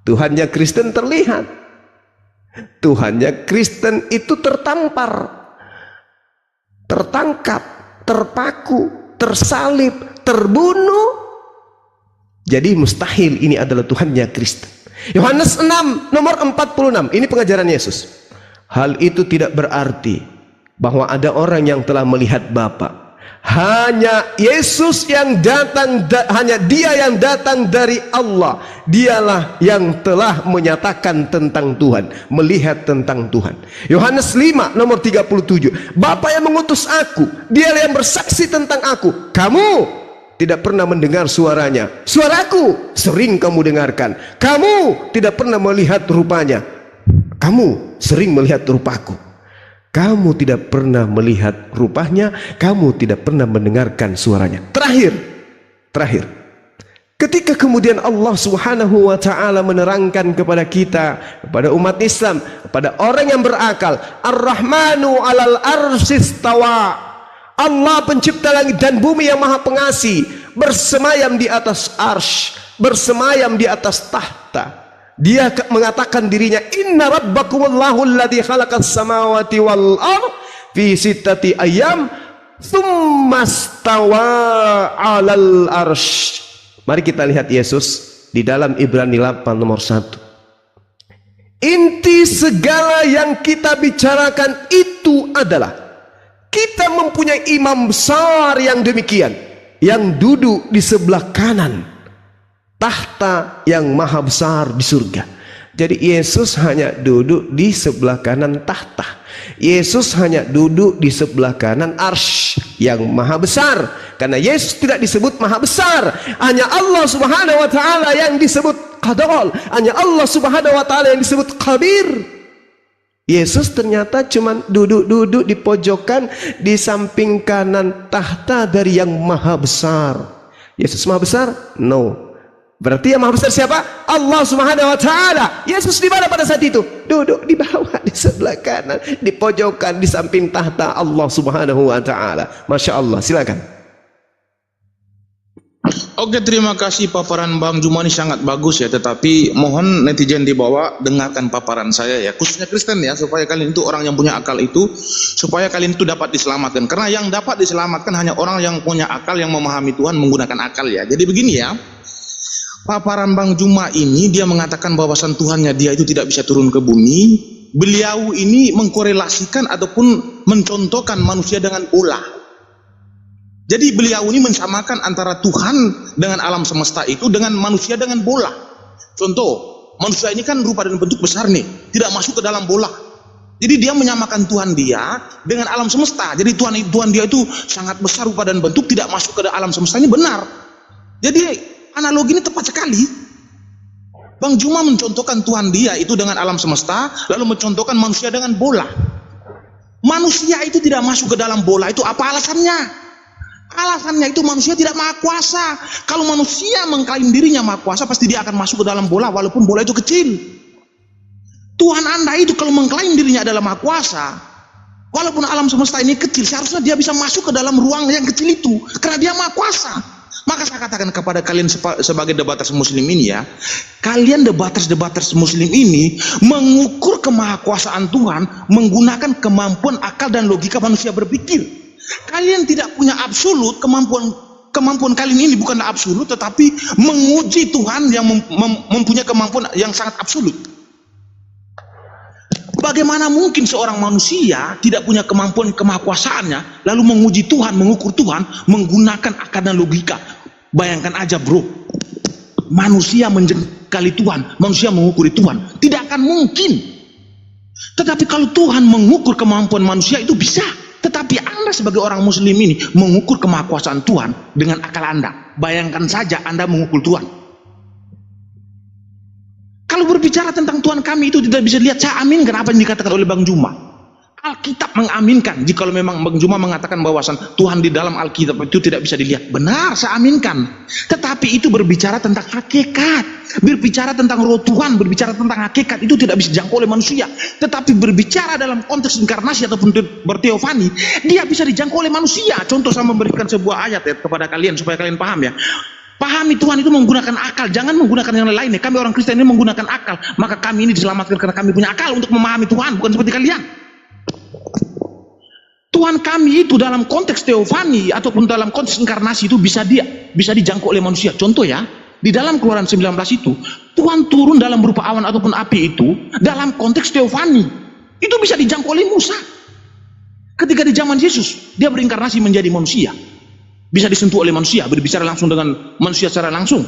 Tuhannya Kristen terlihat. Tuhannya Kristen itu tertampar, tertangkap, terpaku, tersalib, terbunuh. Jadi mustahil ini adalah Tuhannya Kristen. Yohanes 6 nomor 46. Ini pengajaran Yesus. Hal itu tidak berarti bahwa ada orang yang telah melihat Bapa. Hanya Yesus yang datang, hanya Dia yang datang dari Allah. Dialah yang telah menyatakan tentang Tuhan, melihat tentang Tuhan. Yohanes 5 nomor 37. Bapa yang mengutus aku, Dialah yang bersaksi tentang aku. Kamu tidak pernah mendengar suaranya. Suaraku sering kamu dengarkan. Kamu tidak pernah melihat rupanya. Kamu sering melihat rupaku. Kamu tidak pernah melihat rupanya, kamu tidak pernah mendengarkan suaranya. Terakhir. Ketika kemudian Allah Subhanahu wa taala menerangkan kepada kita, kepada umat Islam, kepada orang yang berakal, Ar-Rahmanu 'alal arsyistawa. Allah pencipta langit dan bumi yang maha pengasih, bersemayam di atas arsy, bersemayam di atas tahta. Dia mengatakan dirinya, Inna rabbakumullahu alladhi khalaqas samawati wal ardh fi sittati ayyam tsumma stawa 'alal arsy. Mari kita lihat Yesus di dalam Ibrani 8 nomor 1. Inti segala yang kita bicarakan itu adalah kita mempunyai imam besar yang demikian, yang duduk di sebelah kanan tahta yang maha besar di surga. Jadi Yesus hanya duduk di sebelah kanan tahta. Yesus hanya duduk di sebelah kanan arsy yang maha besar. Karena Yesus tidak disebut maha besar, hanya Allah Subhanahu wa taala yang disebut Qadol, hanya Allah Subhanahu wa taala yang disebut Khabir. Yesus ternyata cuma duduk-duduk di pojokan di samping kanan tahta dari yang maha besar. Yesus maha besar? No. Berarti yang maha besar siapa? Allah Subhanahu wa taala. Yesus di mana pada saat itu? Duduk di bawah, di sebelah kanan, di pojokan di samping tahta Allah Subhanahu wa taala. Masya Allah, silakan. Oke, terima kasih paparan Bang Juma ini sangat bagus ya, tetapi mohon netizen di bawah dengarkan paparan saya ya, khususnya Kristen ya, supaya kalian itu orang yang punya akal itu, supaya kalian itu dapat diselamatkan. Karena yang dapat diselamatkan hanya orang yang punya akal, yang memahami Tuhan menggunakan akal ya. Jadi begini ya, paparan Bang Juma ini dia mengatakan bahwasan Tuhannya dia itu tidak bisa turun ke bumi. Beliau ini mengkorelasikan ataupun mencontohkan manusia dengan bola. Jadi beliau ini mensamakan antara Tuhan dengan alam semesta itu dengan manusia dengan bola. Contoh, manusia ini kan rupa dan bentuk besar nih, tidak masuk ke dalam bola. Jadi dia menyamakan Tuhan dia dengan alam semesta. Jadi Tuhan dia itu sangat besar rupa dan bentuk, tidak masuk ke alam semesta, ini benar. Jadi analogi ini tepat sekali. Bang Juma mencontohkan Tuhan dia itu dengan alam semesta, lalu mencontohkan manusia dengan bola. Manusia itu tidak masuk ke dalam bola, itu apa alasannya? Alasannya itu manusia tidak maha kuasa. Kalau manusia mengklaim dirinya maha kuasa, pasti dia akan masuk ke dalam bola walaupun bola itu kecil. Tuhan Anda itu kalau mengklaim dirinya adalah maha kuasa, walaupun alam semesta ini kecil, seharusnya dia bisa masuk ke dalam ruang yang kecil itu, karena dia maha kuasa. Maka saya katakan kepada kalian sebagai debaters muslim ini ya, kalian debaters muslim ini mengukur kemahakuasaan Tuhan menggunakan kemampuan akal dan logika manusia berpikir. Kalian tidak punya absolut, kemampuan kalian ini bukanlah absolut, tetapi menguji Tuhan yang mempunyai kemampuan yang sangat absolut. Bagaimana mungkin seorang manusia tidak punya kemampuan kemahakuasaannya lalu menguji Tuhan, mengukur Tuhan menggunakan akal dan logika? Bayangkan aja bro, manusia menjengkali Tuhan, manusia mengukuri Tuhan, tidak akan mungkin. Tetapi kalau Tuhan mengukur kemampuan manusia itu bisa. Tetapi Anda sebagai orang muslim ini mengukur kemahakuasaan Tuhan dengan akal Anda. Bayangkan saja Anda mengukur Tuhan. Kalau berbicara tentang Tuhan kami itu tidak bisa lihat, saya aminkan apa yang dikatakan oleh Bang Juma. Alkitab mengaminkan, jika memang Bang Juma mengatakan bahwasan Tuhan di dalam Alkitab itu tidak bisa dilihat. Benar, saya aminkan. Tetapi itu berbicara tentang hakikat. Berbicara tentang roh Tuhan, berbicara tentang hakikat, itu tidak bisa dijangkau oleh manusia. Tetapi berbicara dalam konteks inkarnasi ataupun berteofani, dia bisa dijangkau oleh manusia. Contoh saya memberikan sebuah ayat ya, kepada kalian supaya kalian paham ya. Pahami Tuhan itu menggunakan akal, jangan menggunakan yang lainnya. Kami orang Kristen ini menggunakan akal, maka kami ini diselamatkan karena kami punya akal untuk memahami Tuhan, bukan seperti kalian. Tuhan kami itu dalam konteks teofani ataupun dalam konteks inkarnasi itu bisa dijangkau oleh manusia. Contoh ya, di dalam Keluaran 19 itu Tuhan turun dalam berupa awan ataupun api itu dalam konteks teofani. Itu bisa dijangkau oleh Musa. Ketika di zaman Yesus dia berinkarnasi menjadi manusia, bisa disentuh oleh manusia, berbicara langsung dengan manusia secara langsung.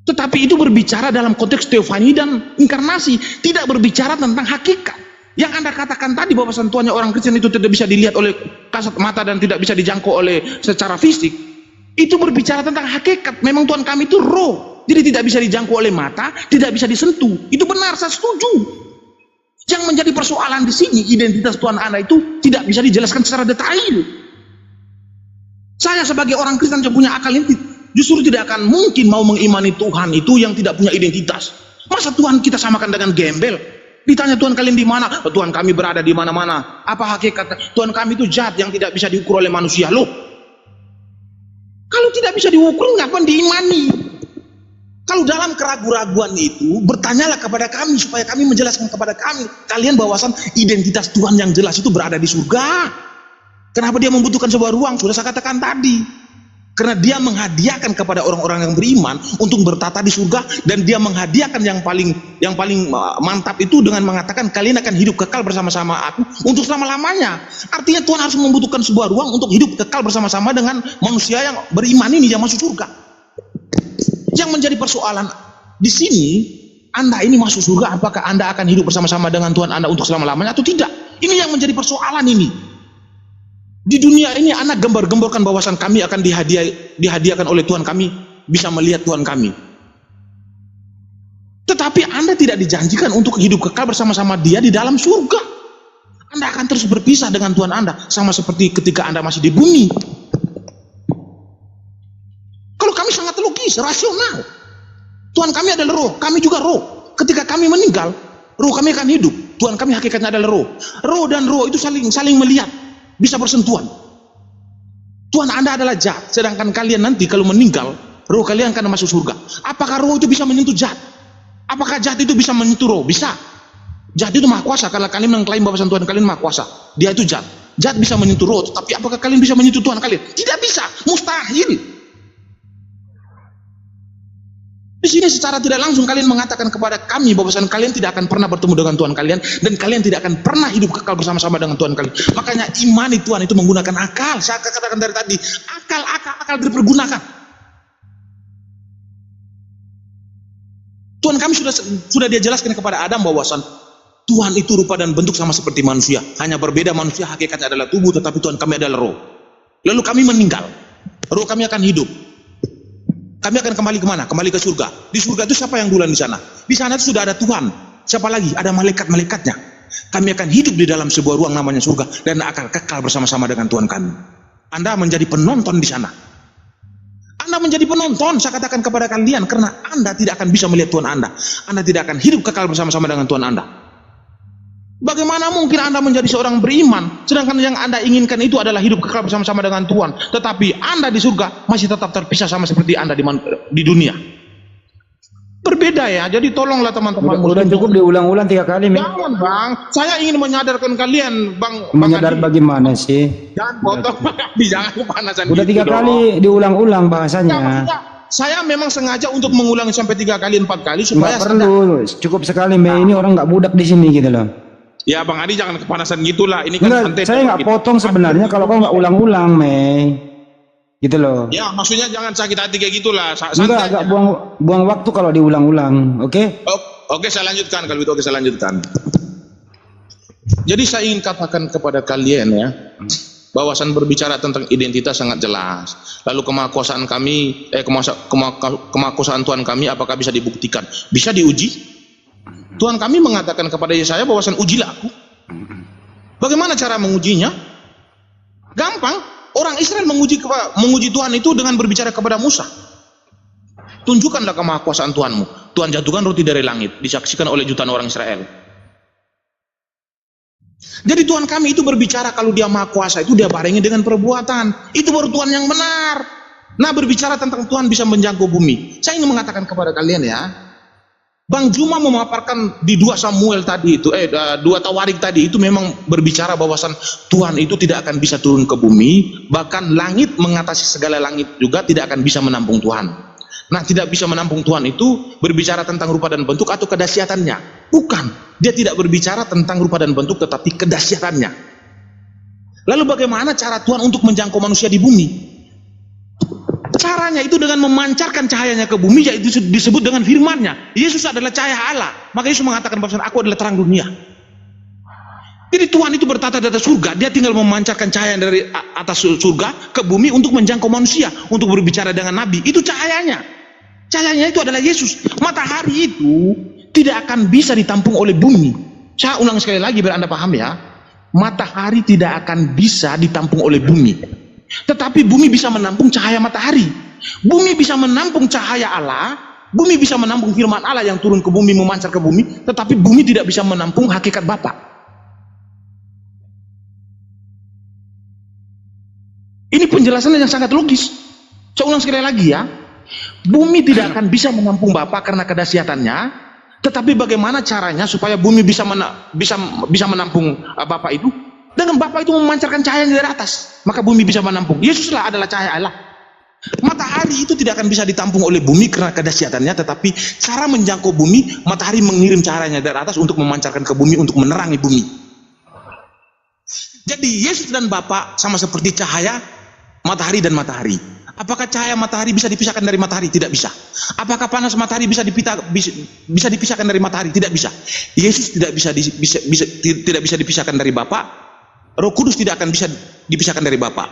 Tetapi itu berbicara dalam konteks teofani dan inkarnasi, tidak berbicara tentang hakikat. Yang Anda katakan tadi bahwasan Tuhannya orang Kristen itu tidak bisa dilihat oleh kasat mata dan tidak bisa dijangkau oleh secara fisik, itu berbicara tentang hakikat. Memang Tuhan kami itu roh, jadi tidak bisa dijangkau oleh mata, tidak bisa disentuh. Itu benar, saya setuju. Yang menjadi persoalan di sini, identitas Tuhan Anda itu tidak bisa dijelaskan secara detail. Saya sebagai orang Kristen yang punya akal ini justru tidak akan mungkin mau mengimani Tuhan itu yang tidak punya identitas. Masa Tuhan kita samakan dengan gembel? Ditanya Tuhan kalian di mana? Tuhan kami berada di mana-mana. Apa hakikat? Tuhan kami itu zat yang tidak bisa diukur oleh manusia. Loh, kalau tidak bisa diukur, ngapain diimani? Kalau dalam keraguan-raguan itu, bertanyalah kepada kami supaya kami menjelaskan kepada kalian bahwasan identitas Tuhan yang jelas itu berada di surga. Kenapa dia membutuhkan sebuah ruang? Sudah saya katakan tadi. Karena dia menghadiahkan kepada orang-orang yang beriman untuk bertata di surga, dan dia menghadiahkan yang paling mantap itu dengan mengatakan kalian akan hidup kekal bersama-sama aku untuk selama-lamanya. Artinya Tuhan harus membutuhkan sebuah ruang untuk hidup kekal bersama-sama dengan manusia yang beriman ini yang masuk surga. Yang menjadi persoalan di sini, Anda ini masuk surga, apakah Anda akan hidup bersama-sama dengan Tuhan Anda untuk selama-lamanya atau tidak? Ini yang menjadi persoalan ini. Di dunia ini anak gembar-gemborkan bahwasan kami akan dihadiahkan oleh Tuhan kami, bisa melihat Tuhan kami. Tetapi Anda tidak dijanjikan untuk hidup kekal bersama-sama dia di dalam surga. Anda akan terus berpisah dengan Tuhan Anda, sama seperti ketika Anda masih di bumi. Kalau kami sangat logis, rasional. Tuhan kami adalah roh, kami juga roh. Ketika kami meninggal, roh kami akan hidup. Tuhan kami hakikatnya adalah roh. Roh dan roh itu saling melihat, bisa bersentuhan. Tuhan Anda adalah zat, sedangkan kalian nanti kalau meninggal, roh kalian akan masuk surga. Apakah roh itu bisa menyentuh zat? Apakah zat itu bisa menyentuh roh? Bisa. Zat itu maha kuasa. Kalau kalian mengklaim bahwa Tuhan kalian maha kuasa, dia itu zat. Zat bisa menyentuh roh, tapi apakah kalian bisa menyentuh Tuhan kalian? Tidak bisa, mustahil. Di sini secara tidak langsung kalian mengatakan kepada kami bahwa kalian tidak akan pernah bertemu dengan Tuhan kalian, dan kalian tidak akan pernah hidup kekal bersama-sama dengan Tuhan kalian. Makanya imani Tuhan itu menggunakan akal. Saya katakan dari tadi, akal dipergunakan. Tuhan kami sudah dia jelaskan kepada Adam bahwasan Tuhan itu rupa dan bentuk sama seperti manusia. Hanya berbeda, manusia hakikatnya adalah tubuh, tetapi Tuhan kami adalah roh. Lalu kami meninggal, roh kami akan hidup. Kami akan kembali kemana? Kembali ke surga. Di surga itu siapa yang duluan di sana? Di sana itu sudah ada Tuhan. Siapa lagi? Ada malaikat-malaikatnya. Kami akan hidup di dalam sebuah ruang namanya surga dan akan kekal bersama-sama dengan Tuhan kami. Anda menjadi penonton di sana. Anda menjadi penonton, saya katakan kepada kalian, karena Anda tidak akan bisa melihat Tuhan Anda. Anda tidak akan hidup kekal bersama-sama dengan Tuhan Anda. Bagaimana mungkin Anda menjadi seorang beriman, sedangkan yang Anda inginkan itu adalah hidup kekal bersama-sama dengan Tuhan, tetapi Anda di surga masih tetap terpisah sama seperti Anda di dunia. Berbeda ya, jadi tolonglah teman-teman. Udah cukup diulang-ulang 3 kali, Mi. Jangan bang, saya ingin menyadarkan kalian, bang. Menyadar bagaimana sih? Jangan potong, jangan kepanasan. Udah gitu 3 kali dong. diulang-ulang Nah, bahasanya. maksudnya, saya memang sengaja untuk mengulangi sampai 3 kali, 4 kali supaya Nggak perlu, cukup sekali, Mi. Ini orang nggak budak di sini gitu loh. Ya Bang Adi jangan kepanasan gitulah. Ini kan Enggak, santai. saya nggak potong sebenarnya kalau kau nggak ulang-ulang, Mi. Gitu loh. Ya maksudnya jangan sakit hati kayak gitulah. Enggak, agak buang waktu kalau diulang-ulang, oke? Oke, saya lanjutkan kalau itu. Oke, saya lanjutkan. Jadi saya ingin katakan kepada kalian ya, bahwasan berbicara tentang identitas sangat jelas. Lalu kemahakuasaan kami, kemahakuasaan Tuhan kami apakah bisa dibuktikan? Bisa diuji? Tuhan kami mengatakan kepada Yesaya bahwasan ujilah aku. Bagaimana cara mengujinya? Gampang. Orang Israel menguji Tuhan itu dengan berbicara kepada Musa. Tunjukkanlah kemahakuasaan Tuhanmu. Tuhan jatuhkan roti dari langit, disaksikan oleh jutaan orang Israel. Jadi Tuhan kami itu berbicara kalau dia maha kuasa itu dia barengi dengan perbuatan. Itu baru Tuhan yang benar. Nah, berbicara tentang Tuhan bisa menjangkau bumi. Saya ingin mengatakan kepada kalian ya, Bang Juma memaparkan di 2 Samuel tadi itu, 2 Tawarik tadi itu memang berbicara bahwasan Tuhan itu tidak akan bisa turun ke bumi, bahkan langit mengatasi segala langit juga tidak akan bisa menampung Tuhan. Nah, tidak bisa menampung Tuhan itu berbicara tentang rupa dan bentuk atau kedahsyatannya. Bukan, dia tidak berbicara tentang rupa dan bentuk tetapi kedahsyatannya. Lalu bagaimana cara Tuhan untuk menjangkau manusia di bumi? Caranya itu dengan memancarkan cahayanya ke bumi, yaitu disebut dengan firman-Nya. Yesus adalah cahaya Allah. Maka Yesus mengatakan bahwa aku adalah terang dunia. Jadi Tuhan itu bertata di atas surga, dia tinggal memancarkan cahaya dari atas surga ke bumi untuk menjangkau manusia, untuk berbicara dengan nabi. Itu cahayanya. Cahayanya itu adalah Yesus. Matahari itu tidak akan bisa ditampung oleh bumi. Saya ulang sekali lagi biar Anda paham ya. Matahari tidak akan bisa ditampung oleh bumi. Tetapi bumi bisa menampung cahaya matahari. Bumi bisa menampung cahaya Allah. Bumi bisa menampung firman Allah yang turun ke bumi, memancar ke bumi. Tetapi bumi tidak bisa menampung hakikat Bapa. Ini penjelasan yang sangat logis. Saya ulang sekali lagi ya. Bumi tidak akan bisa menampung Bapa karena kedahsyatannya. Tetapi bagaimana caranya supaya bumi bisa menampung Bapa itu? Dengan Bapa itu memancarkan cahaya dari atas, maka bumi bisa menampung. Yesuslah adalah cahaya Allah. Matahari itu tidak akan bisa ditampung oleh bumi karena kedahsyatannya, tetapi cara menjangkau bumi, matahari mengirim cahayanya dari atas untuk memancarkan ke bumi, untuk menerangi bumi. Jadi Yesus dan Bapa sama seperti cahaya matahari dan matahari. Apakah cahaya matahari bisa dipisahkan dari matahari? Tidak bisa. Apakah panas matahari bisa dipisahkan dari matahari? Tidak bisa. Yesus tidak bisa dipisahkan dari Bapa. Roh Kudus tidak akan bisa dipisahkan dari Bapa.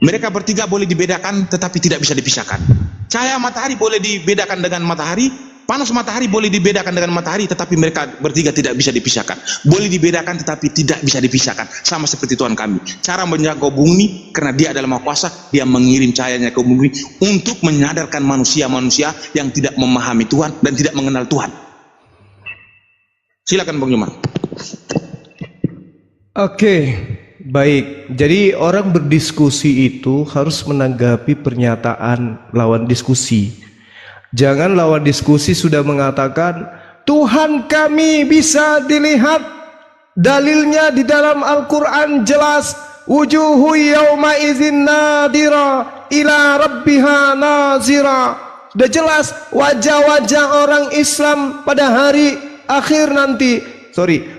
Mereka bertiga boleh dibedakan tetapi tidak bisa dipisahkan. Cahaya matahari boleh dibedakan dengan matahari, panas matahari boleh dibedakan dengan matahari, tetapi mereka bertiga tidak bisa dipisahkan. Boleh dibedakan tetapi tidak bisa dipisahkan. Sama seperti Tuhan kami. Cara menjangkau bumi karena Dia adalah Maha Kuasa, Dia mengirim cahayanya ke bumi untuk menyadarkan manusia-manusia yang tidak memahami Tuhan dan tidak mengenal Tuhan. Silakan Bang Juma. Oke, baik. Jadi orang berdiskusi itu harus menanggapi pernyataan lawan diskusi. Jangan lawan diskusi sudah mengatakan Tuhan kami bisa dilihat, dalilnya di dalam Al-Quran jelas, wujuhu yawma idzin nadira ila rabbiha nazira. Sudah jelas wajah-wajah orang Islam pada hari akhir nanti.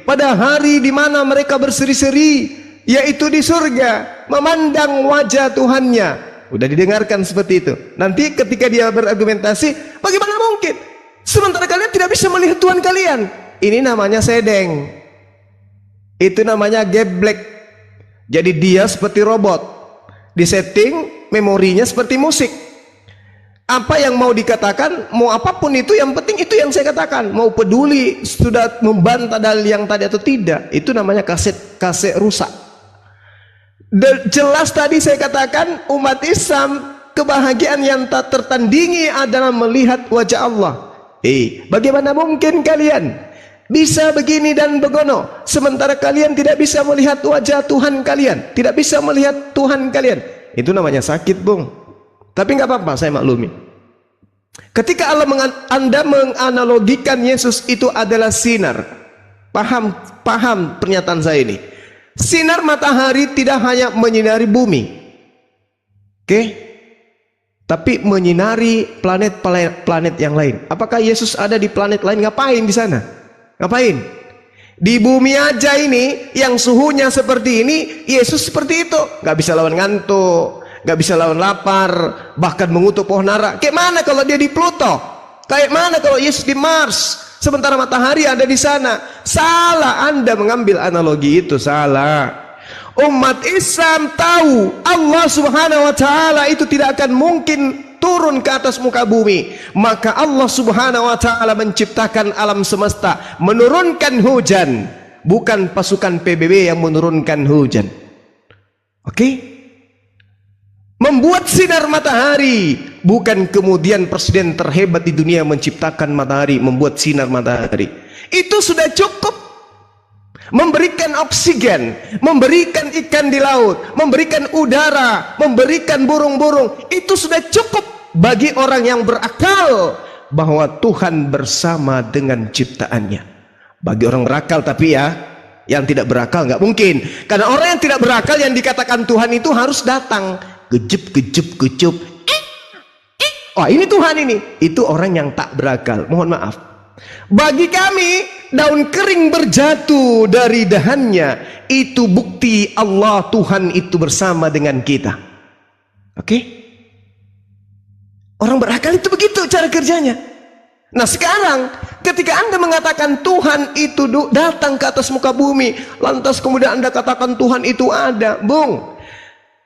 Pada hari di mana mereka berseri-seri, yaitu di surga, memandang wajah Tuhannya. Udah didengarkan seperti itu. Nanti ketika dia berargumentasi, bagaimana mungkin? Sementara kalian tidak bisa melihat Tuhan kalian. Ini namanya sedeng. Itu namanya geblek. Jadi dia seperti robot. Disetting memorinya seperti musik. Apa yang mau dikatakan, mau apapun itu, yang penting itu yang saya katakan. Mau peduli sudah membantah dalil yang tadi atau tidak, itu namanya kaset rusak. Jelas tadi saya katakan umat Islam kebahagiaan yang tak tertandingi adalah melihat wajah Allah. Bagaimana mungkin kalian bisa begini dan begono sementara kalian tidak bisa melihat wajah Tuhan kalian, tidak bisa melihat Tuhan kalian? Itu namanya sakit, Bung. Tapi nggak apa-apa, saya maklumi. Ketika Anda menganalogikan Yesus itu adalah sinar, paham pernyataan saya ini. Sinar matahari tidak hanya menyinari bumi, oke? Tapi menyinari planet yang lain. Apakah Yesus ada di planet lain? Ngapain di sana? Ngapain? Di bumi aja ini yang suhunya seperti ini, Yesus seperti itu, nggak bisa lawan ngantuk, nggak bisa lawan lapar, bahkan mengutuk pohon ara. Kayak mana kalau dia di Pluto? Kayak mana kalau Yesus di Mars? Sementara matahari ada di sana. Salah Anda mengambil analogi itu, salah. Umat Islam tahu Allah Subhanahu wa taala itu tidak akan mungkin turun ke atas muka bumi. Maka Allah Subhanahu wa taala menciptakan alam semesta, menurunkan hujan, bukan pasukan PBB yang menurunkan hujan. Oke? Membuat sinar matahari, bukan kemudian presiden terhebat di dunia menciptakan matahari, membuat sinar matahari. Itu sudah cukup. Memberikan oksigen, memberikan ikan di laut, memberikan udara, memberikan burung-burung. Itu sudah cukup bagi orang yang berakal bahwa Tuhan bersama dengan ciptaannya. Bagi orang berakal tapi ya, yang tidak berakal nggak mungkin. Karena orang yang tidak berakal yang dikatakan Tuhan itu harus datang. Gejup. Oh, ini Tuhan ini. Itu orang yang tak berakal. Mohon maaf. Bagi kami, daun kering berjatuh dari dahannya, itu bukti Allah Tuhan itu bersama dengan kita. Oke? Orang berakal itu begitu cara kerjanya. Nah sekarang ketika Anda mengatakan Tuhan itu datang ke atas muka bumi, lantas kemudian Anda katakan Tuhan itu ada, Bung.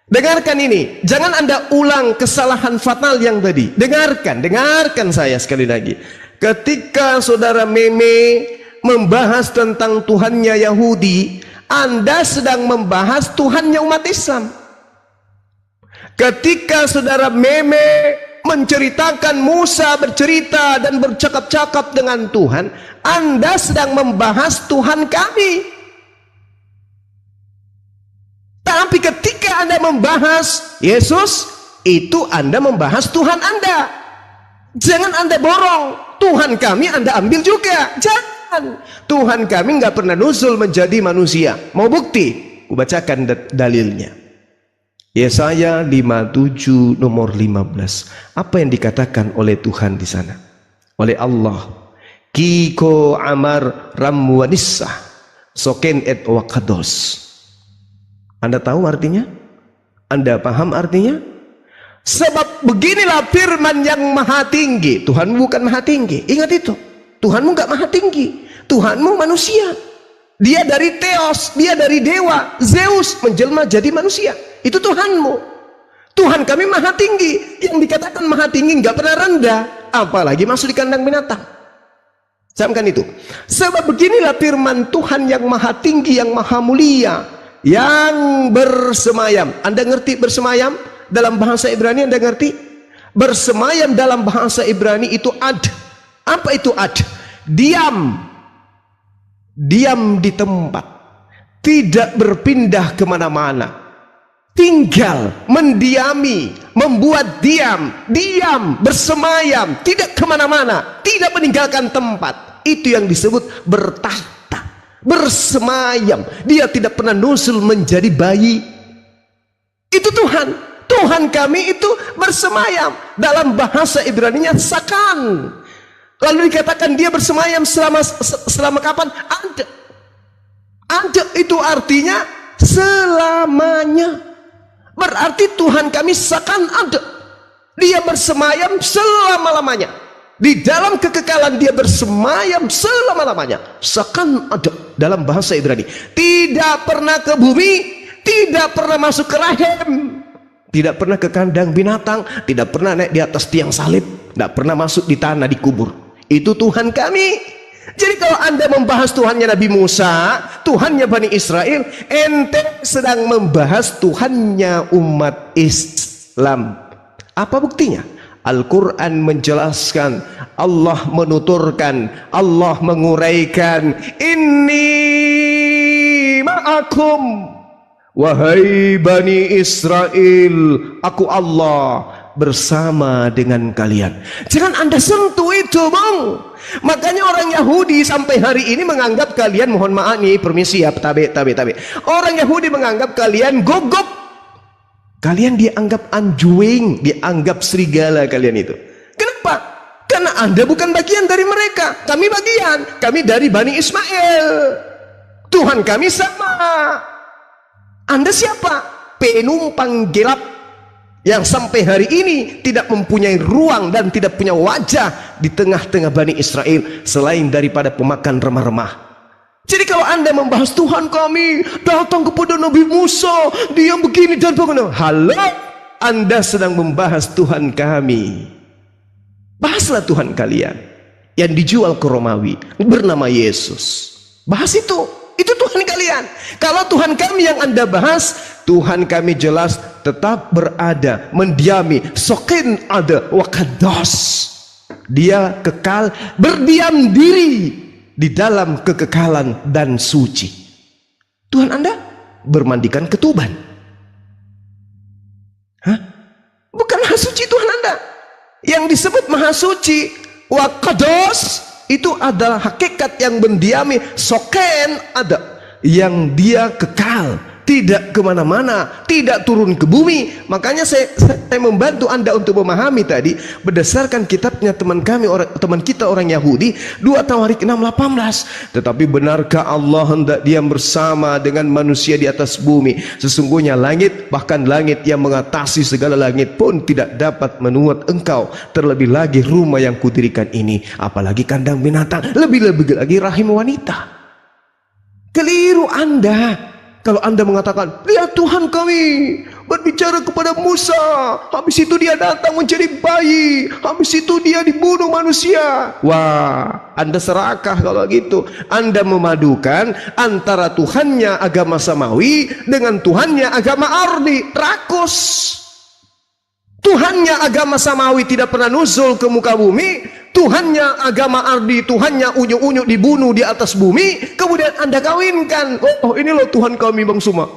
Dengarkan ini, jangan Anda ulang kesalahan fatal yang tadi. Dengarkan saya sekali lagi. Ketika saudara Meme membahas tentang Tuhannya Yahudi, Anda sedang membahas Tuhannya umat Islam. Ketika saudara Meme menceritakan Musa bercerita dan bercakap-cakap dengan Tuhan, Anda sedang membahas Tuhan kami. Tapi ketika Anda membahas Yesus, itu Anda membahas Tuhan Anda. Jangan Anda borong. Tuhan kami Anda ambil juga. Jangan. Tuhan kami nggak pernah nuzul menjadi manusia. Mau bukti? Kubacakan dalilnya. Yesaya 57 nomor 15. Apa yang dikatakan oleh Tuhan di sana? Oleh Allah. Kiko amar ramwanissa soken et wakados. Anda tahu artinya? Anda paham artinya? Sebab beginilah firman yang maha tinggi. Tuhanmu bukan maha tinggi. Ingat itu. Tuhanmu nggak maha tinggi. Tuhanmu manusia. Dia dari Theos. Dia dari dewa. Zeus menjelma jadi manusia. Itu Tuhanmu. Tuhan kami maha tinggi. Yang dikatakan maha tinggi nggak pernah rendah. Apalagi masuk di kandang binatang. Camkan itu. Sebab beginilah firman Tuhan yang maha tinggi, yang maha mulia, yang bersemayam. Anda ngerti bersemayam? Dalam bahasa Ibrani Anda ngerti? Bersemayam dalam bahasa Ibrani itu ad. Apa itu ad? Diam. Diam di tempat. Tidak berpindah kemana-mana. Tinggal, mendiami, membuat diam. Diam, bersemayam, tidak kemana-mana, tidak meninggalkan tempat. Itu yang disebut bertahta. Bersemayam. Dia tidak pernah nusul menjadi bayi. Itu Tuhan. Tuhan kami itu bersemayam. Dalam bahasa Ibraninya sakan. Lalu dikatakan dia bersemayam selama kapan? Ada. Ada itu artinya selamanya. Berarti Tuhan kami sakan ada. Dia bersemayam selama-lamanya. Di dalam kekekalan dia bersemayam selama-lamanya. Sakan ada dalam bahasa Ibrani. Tidak pernah ke bumi, tidak pernah masuk ke rahim. tidak pernah ke kandang binatang, tidak pernah naik di atas tiang salib, tidak pernah masuk di tanah dikubur. Itu Tuhan kami. Jadi kalau Anda membahas Tuhannya Nabi Musa, Tuhannya Bani Israel, ente sedang membahas Tuhannya umat Islam. Apa buktinya? Al-Quran menjelaskan, Allah menuturkan, Allah menguraikan, inni ma'akum, wahai Bani Israel, aku Allah bersama dengan kalian. Jangan Anda sentuh itu, Bang. Makanya orang Yahudi sampai hari ini menganggap kalian, mohon maaf nih, permisi ya, tabe. Orang Yahudi menganggap kalian gogok. Kalian dianggap anjing, dianggap serigala kalian itu. Kenapa? Karena Anda bukan bagian dari mereka. Kami bagian. Kami dari Bani Ismail. Tuhan kami sama. Anda siapa? Penumpang gelap yang sampai hari ini tidak mempunyai ruang dan tidak punya wajah di tengah-tengah Bani Israel selain daripada pemakan remah-remah. Jadi kalau Anda membahas Tuhan kami datang kepada Nabi Musa, dia begini dan bagaimana? Halo, Anda sedang membahas Tuhan kami. Bahaslah Tuhan kalian yang dijual ke Romawi bernama Yesus. Bahas itu Tuhan kalian. Kalau Tuhan kami yang Anda bahas, Tuhan kami jelas tetap berada, mendiami, sokin ada wakados. Dia kekal, berdiam diri di dalam kekekalan dan suci. Tuhan Anda bermandikan ketuban. Hah? Bukan maha suci Tuhan Anda. Yang disebut maha suci wa qados itu adalah hakikat yang mendiami, soken ada, yang dia kekal, tidak kemana-mana, tidak turun ke bumi. Makanya saya membantu Anda untuk memahami tadi berdasarkan kitabnya teman kita orang Yahudi 2 Tawarik 6:18. Tetapi benarkah Allah hendak diam bersama dengan manusia di atas bumi? Sesungguhnya langit, bahkan langit yang mengatasi segala langit pun tidak dapat menuat engkau, terlebih lagi rumah yang kudirikan ini, apalagi kandang binatang, lebih-lebih lagi rahim wanita. Keliru Anda kalau Anda mengatakan, lihat Tuhan kami berbicara kepada Musa, habis itu dia datang menjadi bayi, habis itu dia dibunuh manusia. Wah, Anda serakah kalau gitu. Anda memadukan antara Tuhannya agama samawi dengan Tuhannya agama ardi. Rakus. Tuhannya agama samawi tidak pernah nuzul ke muka bumi, Tuhannya agama ardi, Tuhannya unyu-unyu dibunuh di atas bumi, kemudian Anda kawinkan. Oh, ini loh Tuhan kami Bang Suma.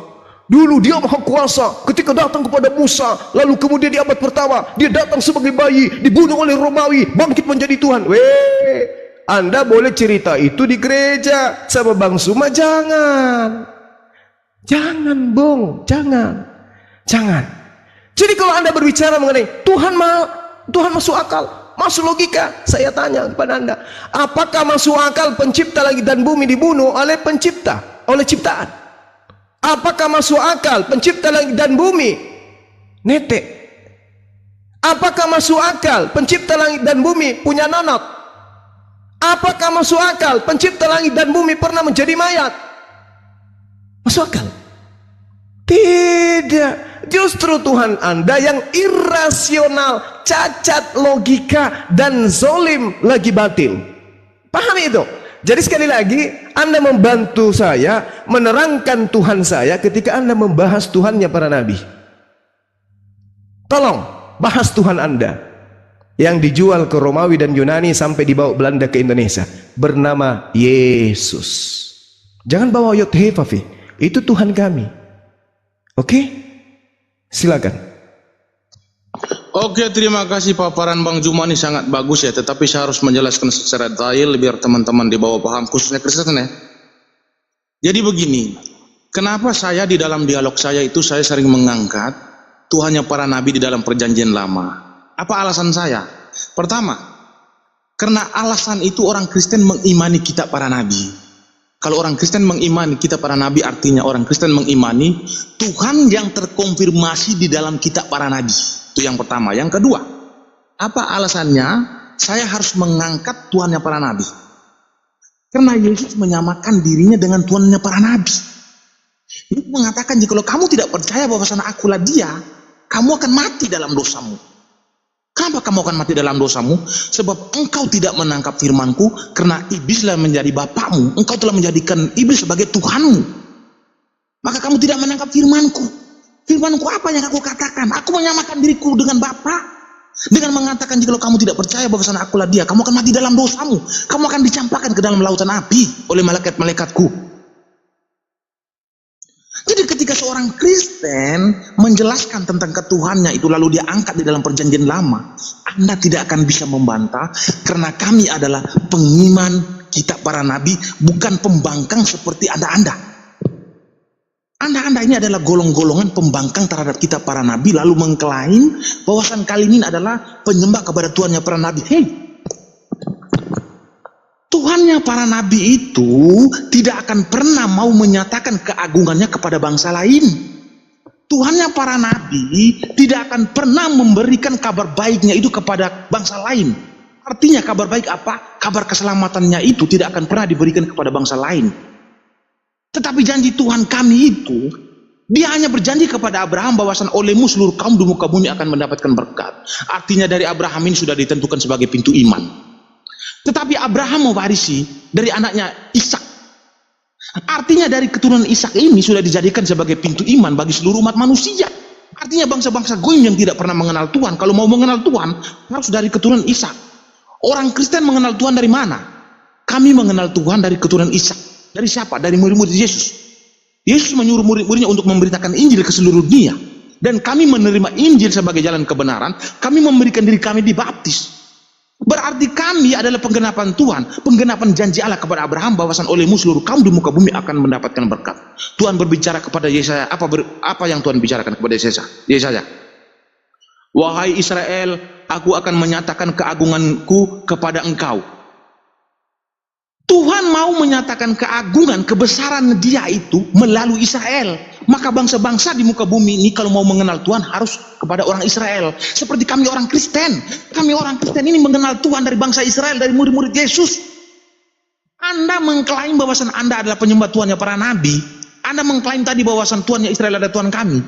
Dulu dia maha kuasa, ketika datang kepada Musa, lalu kemudian di abad pertama dia datang sebagai bayi, dibunuh oleh Romawi, bangkit menjadi Tuhan. Weh, Anda boleh cerita itu di gereja sama Bang Suma, jangan. Jangan, Bung, jangan. Jadi kalau Anda berbicara mengenai Tuhan masuk akal, masuk logika, saya tanya kepada Anda, apakah masuk akal pencipta langit dan bumi dibunuh oleh pencipta, oleh ciptaan? Apakah masuk akal pencipta langit dan bumi netek? Apakah masuk akal pencipta langit dan bumi punya nonot? Apakah masuk akal pencipta langit dan bumi pernah menjadi mayat? Masuk akal? Tidak. Justru Tuhan Anda yang irasional, cacat logika, dan zolim lagi batil. Pahami itu? Jadi sekali lagi, Anda membantu saya menerangkan Tuhan saya ketika Anda membahas Tuhannya para nabi. Tolong, bahas Tuhan Anda yang dijual ke Romawi dan Yunani sampai dibawa Belanda ke Indonesia, bernama Yesus. Jangan bawa Yod-Heh-Vav-Heh. Itu Tuhan kami. Oke? Silakan. Oke, terima kasih paparan Bang Juma ini sangat bagus ya, tetapi saya harus menjelaskan secara detail biar teman-teman di bawah paham, khususnya Kristen ya. Jadi begini, kenapa saya di dalam dialog saya itu saya sering mengangkat Tuhannya para nabi di dalam perjanjian lama? Apa alasan saya? Pertama, karena alasan itu orang Kristen mengimani kitab para nabi. Kalau orang Kristen mengimani kitab para nabi, artinya orang Kristen mengimani Tuhan yang terkonfirmasi di dalam kitab para nabi. Itu yang pertama. Yang kedua, apa alasannya saya harus mengangkat Tuhannya para nabi? Karena Yesus menyamakan dirinya dengan Tuhannya para nabi. Dia mengatakan, jika kamu tidak percaya bahwa akulah dia, kamu akan mati dalam dosamu. Kenapa kamu akan mati dalam dosamu? Sebab engkau tidak menangkap firmanku, karena iblislah menjadi bapakmu. Engkau telah menjadikan iblis sebagai Tuhanmu. Maka kamu tidak menangkap firmanku. Firmanku apa yang aku katakan? Aku menyamakan diriku dengan Bapa. Dengan mengatakan jika kamu tidak percaya bahwasanya akulah dia, kamu akan mati dalam dosamu. Kamu akan dicampakkan ke dalam lautan api oleh malaikat-malaikatku. Jadi ketika seorang Kristen menjelaskan tentang ketuhannya itu lalu dia angkat di dalam perjanjian lama, Anda tidak akan bisa membantah, karena kami adalah pengiman kitab para nabi, bukan pembangkang seperti Anda-Anda. Anda ini adalah golong-golongan pembangkang terhadap kitab para nabi, lalu mengklaim bahwasan kalian ini adalah penyembah kepada Tuhannya para nabi. Hei, Tuhannya para nabi itu tidak akan pernah mau menyatakan keagungannya kepada bangsa lain. Tuhannya para nabi tidak akan pernah memberikan kabar baiknya itu kepada bangsa lain. Artinya kabar baik apa? Kabar keselamatannya itu tidak akan pernah diberikan kepada bangsa lain. Tetapi janji Tuhan kami itu, dia hanya berjanji kepada Abraham bahwasan olehmu seluruh kaum di muka bumi akan mendapatkan berkat. Artinya dari Abraham ini sudah ditentukan sebagai pintu iman. Tetapi Abraham mewarisi dari anaknya Ishak. Artinya dari keturunan Ishak ini sudah dijadikan sebagai pintu iman bagi seluruh umat manusia. Artinya bangsa-bangsa goyim yang tidak pernah mengenal Tuhan, kalau mau mengenal Tuhan harus dari keturunan Ishak. Orang Kristen mengenal Tuhan dari mana? Kami mengenal Tuhan dari keturunan Ishak. Dari siapa? Dari murid-murid Yesus. Yesus menyuruh murid-muridnya untuk memberitakan Injil ke seluruh dunia. Dan kami menerima Injil sebagai jalan kebenaran. Kami memberikan diri kami dibaptis. Berarti kami adalah penggenapan Tuhan, penggenapan janji Allah kepada Abraham bahwasan olehmu seluruh kaum di muka bumi akan mendapatkan berkat. Tuhan berbicara kepada Yesaya, apa yang Tuhan bicarakan kepada Yesaya? Wahai Israel, aku akan menyatakan keagunganku kepada engkau. Tuhan mau menyatakan keagungan, kebesaran dia itu melalui Israel. Maka bangsa-bangsa di muka bumi ini kalau mau mengenal Tuhan harus kepada orang Israel. Seperti kami orang Kristen. Kami orang Kristen ini mengenal Tuhan dari bangsa Israel, dari murid-murid Yesus. Anda mengklaim bahwasan Anda adalah penyembah Tuhannya para nabi. Anda mengklaim tadi bahwasan Tuhannya Israel adalah Tuhan kami.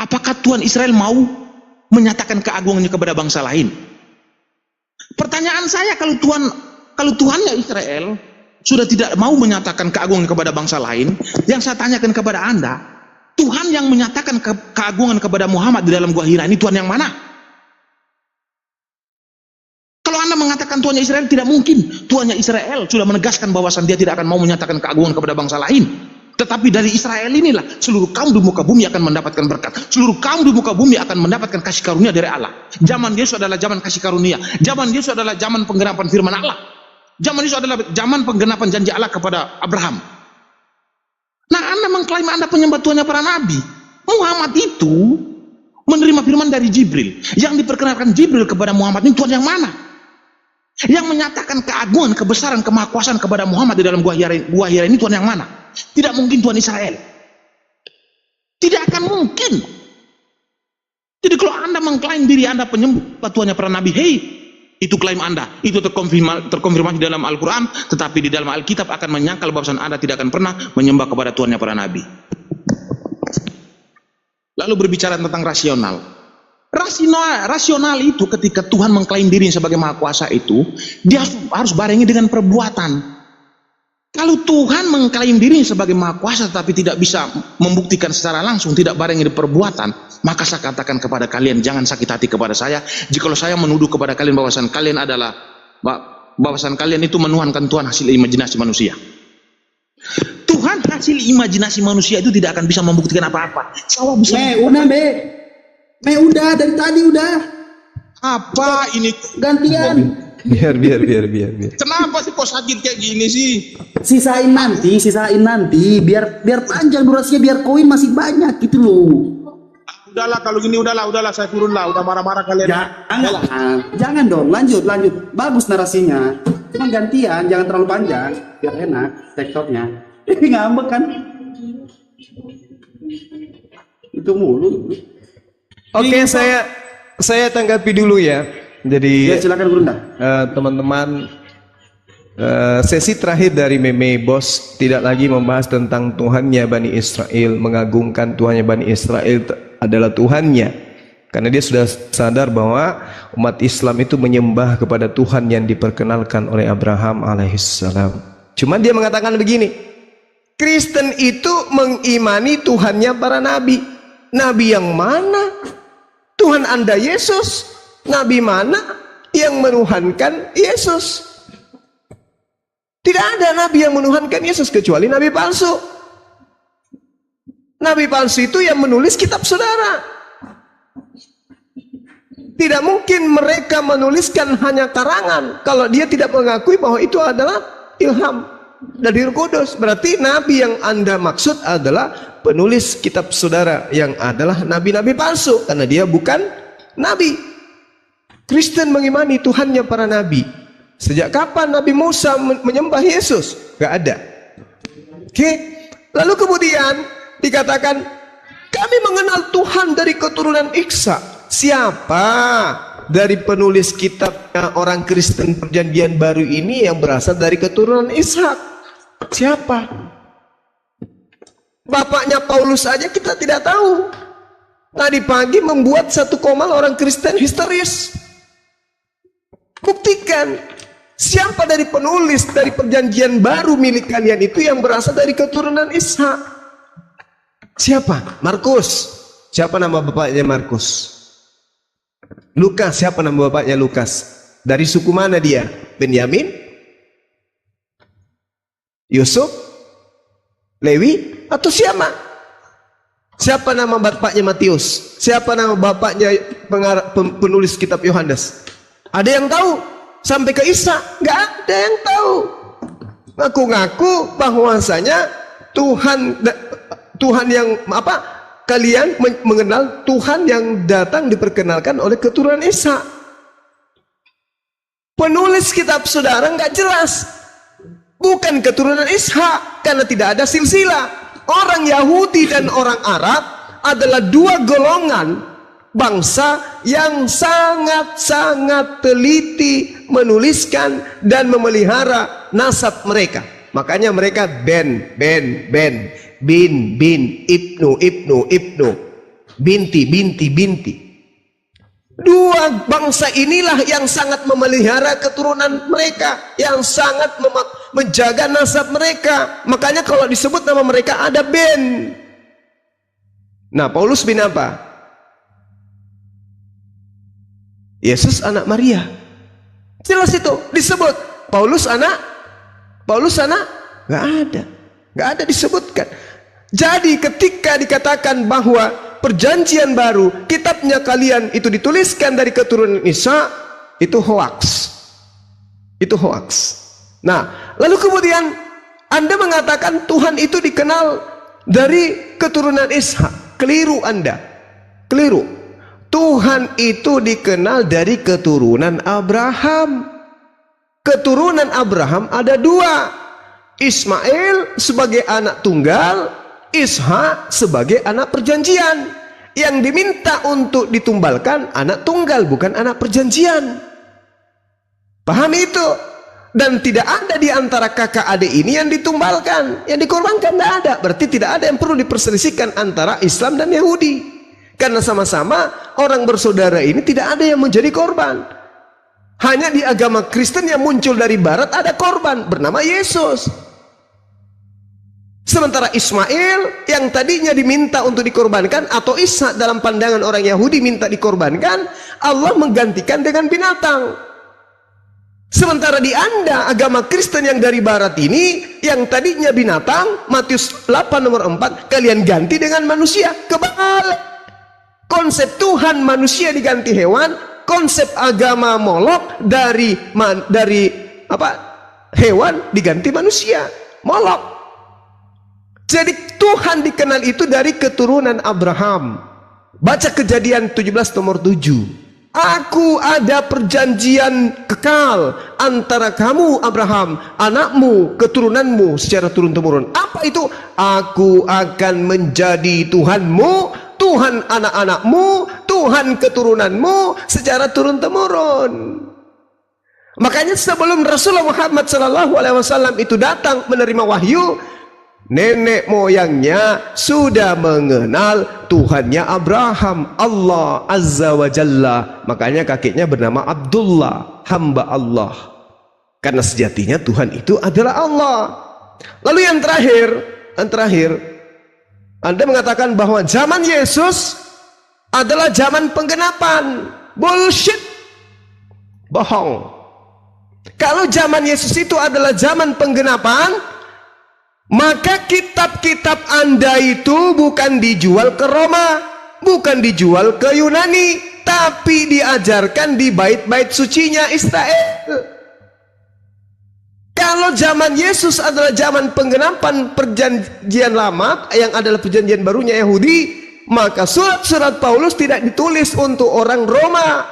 Apakah Tuhan Israel mau menyatakan keagungannya kepada bangsa lain? Pertanyaan saya, kalau Tuhannya Israel sudah tidak mau menyatakan keagungan kepada bangsa lain, yang saya tanyakan kepada Anda, Tuhan yang menyatakan keagungan kepada Muhammad di dalam Gua Hira ini Tuhan yang mana? Kalau Anda mengatakan Tuhannya Israel, tidak mungkin. Tuhannya Israel sudah menegaskan bahwasan dia tidak akan mau menyatakan keagungan kepada bangsa lain. Tetapi dari Israel inilah seluruh kaum di muka bumi akan mendapatkan berkat. Seluruh kaum di muka bumi akan mendapatkan kasih karunia dari Allah. Zaman Yesus adalah zaman kasih karunia. Zaman Yesus adalah zaman penggenapan firman Allah. Zaman itu adalah zaman penggenapan janji Allah kepada Abraham. Nah, Anda mengklaim Anda penyembah Tuhannya para nabi. Muhammad itu menerima firman dari Jibril. Yang diperkenalkan Jibril kepada Muhammad ini Tuhan yang mana? Yang menyatakan keagungan, kebesaran, kemahakuasaan kepada Muhammad di dalam Gua Hira ini Tuhan yang mana? Tidak mungkin Tuhan Israel. Tidak akan mungkin. Jadi kalau Anda mengklaim diri Anda penyembah Tuhannya para nabi, hei, itu klaim Anda, itu terkonfirmasi dalam Al-Quran, tetapi di dalam Alkitab akan menyangkal bahwa Anda tidak akan pernah menyembah kepada Tuhannya para nabi. Lalu berbicara tentang rasional. Rasional itu ketika Tuhan mengklaim diri sebagai Maha Kuasa itu, dia harus barengi dengan perbuatan. Kalau Tuhan mengklaim diri sebagai Maha Kuasa tetapi tidak bisa membuktikan secara langsung, tidak barengi dengan perbuatan, maka saya katakan kepada kalian, jangan sakit hati kepada saya jikalau saya menuduh kepada kalian bahwasan kalian itu menuhankan Tuhan hasil imajinasi manusia. Tuhan hasil imajinasi manusia itu tidak akan bisa membuktikan apa-apa. Sawah bisa. Udah dari tadi udah. Apa ini? Gantian. Biar. Kenapa sih kok sakit kayak gini sih? Sisain nanti biar panjang durasinya, biar koin masih banyak gitu loh. Udahlah kalau gini udahlah saya turun lah, udah marah-marah kalian. Jangan dong, lanjut. Bagus narasinya. Cuma gantian, jangan terlalu panjang biar enak sektornya. Ngambek kan? Itu mulu. Oke, saya tanggapi dulu ya. Jadi Ya silakan Gurunda. teman-teman Sesi terakhir dari Meme Bos tidak lagi membahas tentang Tuhannya Bani Israel, mengagungkan Tuhannya Bani Israel adalah Tuhannya. Karena dia sudah sadar bahwa umat Islam itu menyembah kepada Tuhan yang diperkenalkan oleh Abraham alaihissalam. Cuma dia mengatakan begini, Kristen itu mengimani Tuhannya para nabi. Nabi yang mana? Tuhan Anda Yesus. Nabi mana yang menuhankan Yesus? Tidak ada nabi yang menuhankan Yesus kecuali nabi palsu. Nabi palsu itu yang menulis kitab saudara. Tidak mungkin mereka menuliskan hanya karangan kalau dia tidak mengakui bahwa itu adalah ilham dari Roh Kudus. Berarti nabi yang Anda maksud adalah penulis kitab saudara yang adalah nabi-nabi palsu karena dia bukan nabi. Kristen mengimani Tuhannya para nabi. Sejak kapan Nabi Musa menyembah Yesus? Gak ada. Oke. Lalu kemudian dikatakan kami mengenal Tuhan dari keturunan Ishak. Siapa dari penulis kitabnya orang Kristen Perjanjian Baru ini yang berasal dari keturunan Ishak? Siapa? Bapaknya Paulus saja kita tidak tahu. Tadi pagi membuat satu komal orang Kristen histeris. Buktikan siapa dari penulis dari Perjanjian Baru milik kalian itu yang berasal dari keturunan Ishak? Siapa? Markus. Siapa nama bapaknya Markus? Lukas, siapa nama bapaknya Lukas? Dari suku mana dia? Benyamin? Yusuf? Lewi? Atau siapa? Siapa nama bapaknya Matius? Siapa nama bapaknya penulis kitab Yohanes? Ada yang tahu? Sampai ke Isa? Gak ada yang tahu. Ngaku-ngaku bahwasanya Tuhan yang apa? Kalian mengenal Tuhan yang datang diperkenalkan oleh keturunan Isa. Penulis kitab saudara nggak jelas. Bukan keturunan Ishak karena tidak ada silsilah. Orang Yahudi dan orang Arab adalah dua golongan bangsa yang sangat-sangat teliti menuliskan dan memelihara nasab mereka. Makanya mereka bin, ibnu, binti. Dua bangsa inilah yang sangat memelihara keturunan mereka, yang sangat menjaga nasab mereka. Makanya kalau disebut nama mereka ada bin. Nah, Paulus bin apa? Yesus anak Maria. Jelas itu disebut. Paulus anak nggak ada disebutkan. Jadi ketika dikatakan bahwa Perjanjian Baru kitabnya kalian itu dituliskan dari keturunan Isa, itu hoax. Itu hoax. Nah, lalu kemudian Anda mengatakan Tuhan itu dikenal dari keturunan Ishak. Keliru Anda. Keliru. Tuhan itu dikenal dari keturunan Abraham. Keturunan Abraham ada dua. Ismail sebagai anak tunggal, Ishak sebagai anak perjanjian. Yang diminta untuk ditumbalkan anak tunggal, bukan anak perjanjian. Paham itu? Dan tidak ada di antara kakak adik ini yang ditumbalkan, yang dikorbankan tidak ada. Berarti tidak ada yang perlu diperselisihkan antara Islam dan Yahudi. Karena sama-sama orang bersaudara ini tidak ada yang menjadi korban. Hanya di agama Kristen yang muncul dari barat ada korban bernama Yesus. Sementara Ismail yang tadinya diminta untuk dikorbankan, atau Ishak dalam pandangan orang Yahudi minta dikorbankan, Allah menggantikan dengan binatang. Sementara di Anda agama Kristen yang dari barat ini, yang tadinya binatang, Matius 8 nomor 4, kalian ganti dengan manusia. Kebalik. Konsep Tuhan manusia diganti hewan, konsep agama Molok dari hewan diganti manusia. Molok. Jadi Tuhan dikenal itu dari keturunan Abraham. Baca Kejadian 17 nomor 7. Aku ada perjanjian kekal antara kamu Abraham, anakmu, keturunanmu secara turun-temurun. Apa itu? Aku akan menjadi Tuhanmu, Tuhan anak-anakmu, Tuhan keturunanmu secara turun-temurun. Makanya sebelum Rasulullah Muhammad SAW itu datang menerima wahyu, nenek moyangnya sudah mengenal Tuhannya Abraham, Allah Azza wa Jalla. Makanya kakeknya bernama Abdullah, hamba Allah. Karena sejatinya Tuhan itu adalah Allah. Lalu yang terakhir, Anda mengatakan bahwa zaman Yesus adalah zaman penggenapan. Bullshit. Bohong. Kalau zaman Yesus itu adalah zaman penggenapan, maka kitab-kitab Anda itu bukan dijual ke Roma, bukan dijual ke Yunani, tapi diajarkan di bait-bait sucinya Israel. Kalau zaman Yesus adalah zaman penggenapan perjanjian lama yang adalah perjanjian barunya Yahudi, maka surat-surat Paulus tidak ditulis untuk orang Roma,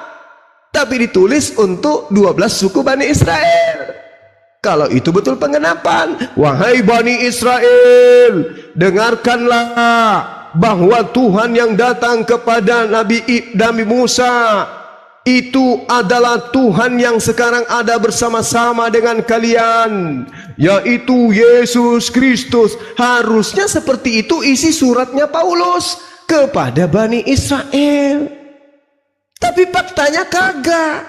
tapi ditulis untuk 12 suku Bani Israel. Kalau itu betul penggenapan, wahai Bani Israel, dengarkanlah bahwa Tuhan yang datang kepada Nabi Musa itu adalah Tuhan yang sekarang ada bersama-sama dengan kalian, yaitu Yesus Kristus. Harusnya seperti itu isi suratnya Paulus kepada Bani Israel. Tapi faktanya kagak.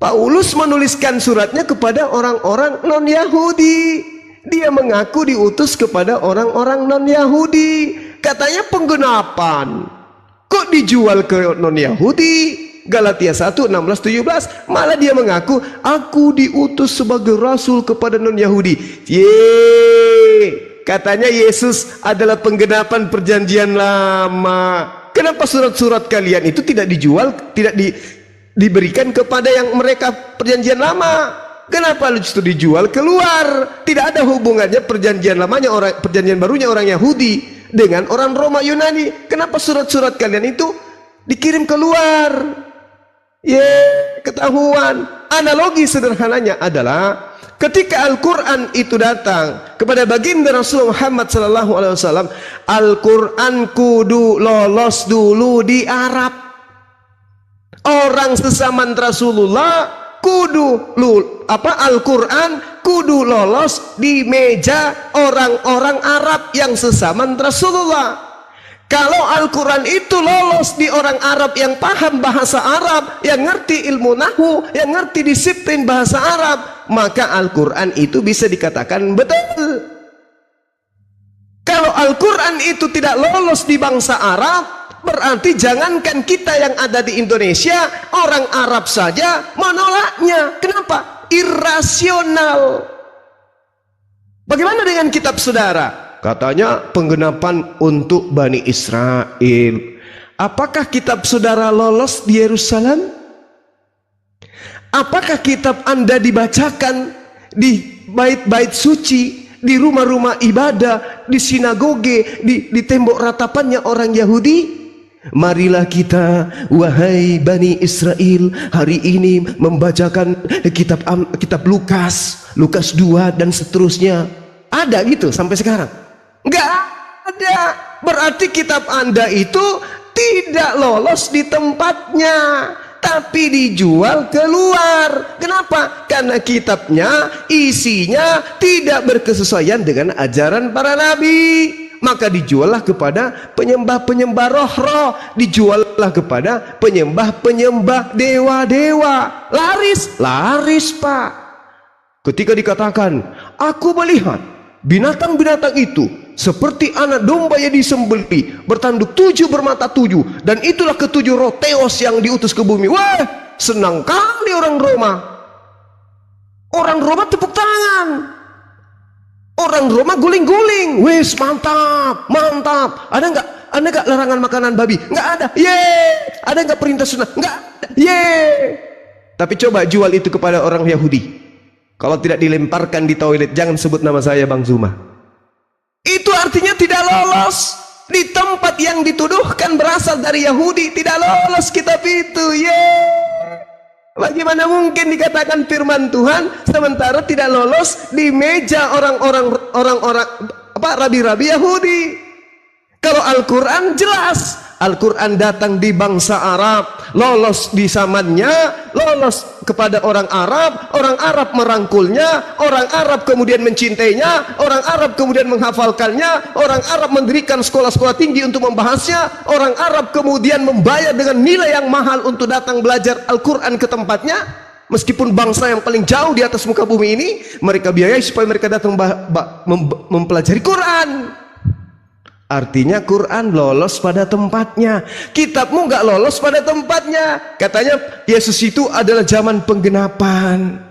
Paulus menuliskan suratnya kepada orang-orang non-Yahudi. Dia mengaku diutus kepada orang-orang non-Yahudi. Katanya penggenapan. Kok dijual ke non-Yahudi? Galatia 1, 16, 17. Malah dia mengaku, aku diutus sebagai rasul kepada non-Yahudi. Yeay. Katanya Yesus adalah penggenapan perjanjian lama. Kenapa surat-surat kalian itu tidak dijual, tidak diberikan kepada yang mereka perjanjian lama? Kenapa justru dijual keluar? Tidak ada hubungannya perjanjian lamanya perjanjian barunya orang Yahudi dengan orang Roma Yunani. Kenapa surat-surat kalian itu dikirim keluar? Ketahuan. Analogi sederhananya adalah ketika Al-Quran itu datang kepada baginda Rasulullah Muhammad SAW, Al-Quran kudu lolos dulu di Arab. Orang sesaman Rasulullah kudu Al-Quran kudu lolos di meja orang-orang Arab yang sesaman Rasulullah. Kalau Al-Quran itu lolos di orang Arab yang paham bahasa Arab, yang ngerti ilmu nahwu, yang ngerti disiplin bahasa Arab, maka Al-Quran itu bisa dikatakan betul. Kalau Al-Quran itu tidak lolos di bangsa Arab, berarti jangankan kita yang ada di Indonesia, orang Arab saja menolaknya. Kenapa? Irasional. Bagaimana dengan kitab saudara? Katanya penggenapan untuk Bani Israel. Apakah kitab saudara lolos di Yerusalem? Apakah kitab Anda dibacakan di bait-bait suci, di rumah-rumah ibadah, di sinagoge, di tembok ratapannya orang Yahudi? Marilah kita, wahai Bani Israel, hari ini membacakan kitab Lukas 2 dan seterusnya. Ada gitu sampai sekarang? Enggak ada. Berarti kitab Anda itu tidak lolos di tempatnya, tapi dijual keluar. Kenapa? Karena kitabnya isinya tidak berkesesuaian dengan ajaran para nabi. Maka dijuallah kepada penyembah-penyembah roh-roh, dijuallah kepada penyembah-penyembah dewa-dewa. Laris Pak. Ketika dikatakan, aku melihat binatang-binatang itu seperti anak domba yang disembelih, bertanduk 7, bermata 7, dan itulah ketujuh roh Theos yang diutus ke bumi. Wah, senang kali orang Roma. Orang Roma tepuk tangan. Orang Roma guling-guling. Wes, mantap. Ada nggak larangan makanan babi? Nggak ada. Yeay. Ada nggak perintah sunnah? Nggak ada. Yeay. Tapi coba jual itu kepada orang Yahudi. Kalau tidak dilemparkan di toilet, jangan sebut nama saya Bang Zuma. Itu artinya tidak lolos. Di tempat yang dituduhkan berasal dari Yahudi, tidak lolos kitab itu. Yeay. Bagaimana mungkin dikatakan firman Tuhan sementara tidak lolos di meja orang-orang rabi-rabi Yahudi? Kalau Al-Quran jelas, Al-Quran datang di bangsa Arab, lolos di zamannya, lolos kepada orang Arab merangkulnya, orang Arab kemudian mencintainya, orang Arab kemudian menghafalkannya, orang Arab mendirikan sekolah-sekolah tinggi untuk membahasnya, orang Arab kemudian membayar dengan nilai yang mahal untuk datang belajar Al-Quran ke tempatnya. Meskipun bangsa yang paling jauh di atas muka bumi ini, mereka biayai supaya mereka datang mempelajari Quran. Artinya Quran lolos pada tempatnya, kitabmu nggak lolos pada tempatnya. Katanya Yesus itu adalah zaman penggenapan.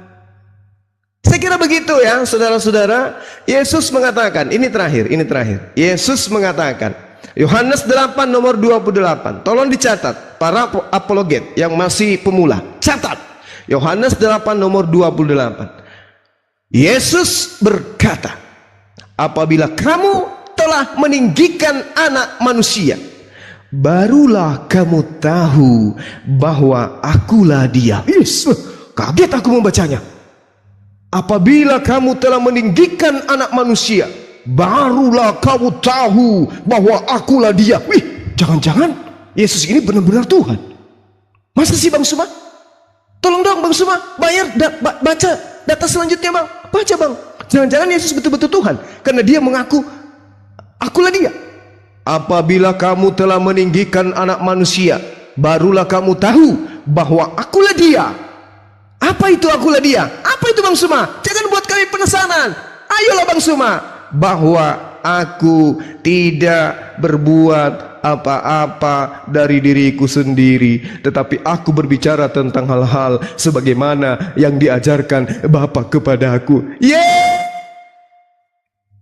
Saya kira begitu ya, saudara-saudara. Yesus mengatakan, ini terakhir. Yesus mengatakan, Yohanes 8 nomor 28. Tolong dicatat, para apologet yang masih pemula. Catat, Yohanes 8 nomor 28. Yesus berkata, apabila kamu telah meninggikan anak manusia, barulah kamu tahu bahwa akulah dia. Yes, kaget aku membacanya. Apabila kamu telah meninggikan anak manusia, barulah kamu tahu bahwa akulah dia. Wih, jangan-jangan Yesus ini benar-benar Tuhan. Masa sih Bang Suma? Tolong dong Bang Suma, bayar baca data selanjutnya Bang. Baca Bang. Jangan-jangan Yesus betul-betul Tuhan karena dia mengaku akulah dia. Apabila kamu telah meninggikan anak manusia, barulah kamu tahu bahwa akulah dia. Apa itu akulah dia? Apa itu Bang Suma? Jangan buat kami penasaran. Ayolah Bang Suma. Bahwa aku tidak berbuat apa-apa dari diriku sendiri, tetapi aku berbicara tentang hal-hal sebagaimana yang diajarkan Bapa kepadaku.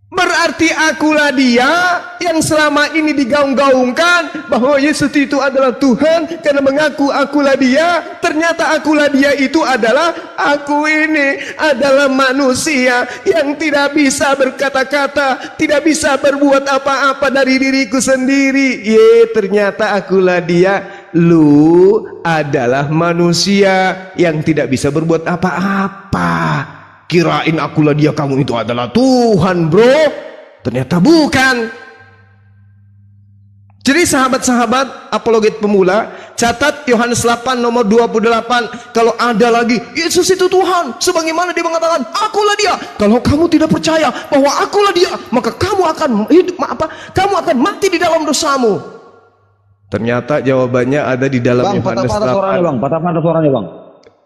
Berarti akulah dia yang selama ini digaung-gaungkan bahwa Yesus itu adalah Tuhan karena mengaku akulah dia. Ternyata akulah dia itu adalah aku ini adalah manusia yang tidak bisa berkata-kata, tidak bisa berbuat apa-apa dari diriku sendiri. Ternyata akulah dia. Lu adalah manusia yang tidak bisa berbuat apa-apa. Kirain akulah dia, kamu itu adalah Tuhan, bro. Ternyata bukan. Jadi sahabat-sahabat apologet pemula, catat Yohanes 8 nomor 28. Kalau ada lagi Yesus itu Tuhan, sebagaimana dia mengatakan akulah dia. Kalau kamu tidak percaya bahwa akulah dia, maka kamu akan hidup kamu akan mati di dalam dosamu. Ternyata jawabannya ada di dalam Yohanes 8. Patah-patah suaranya bang.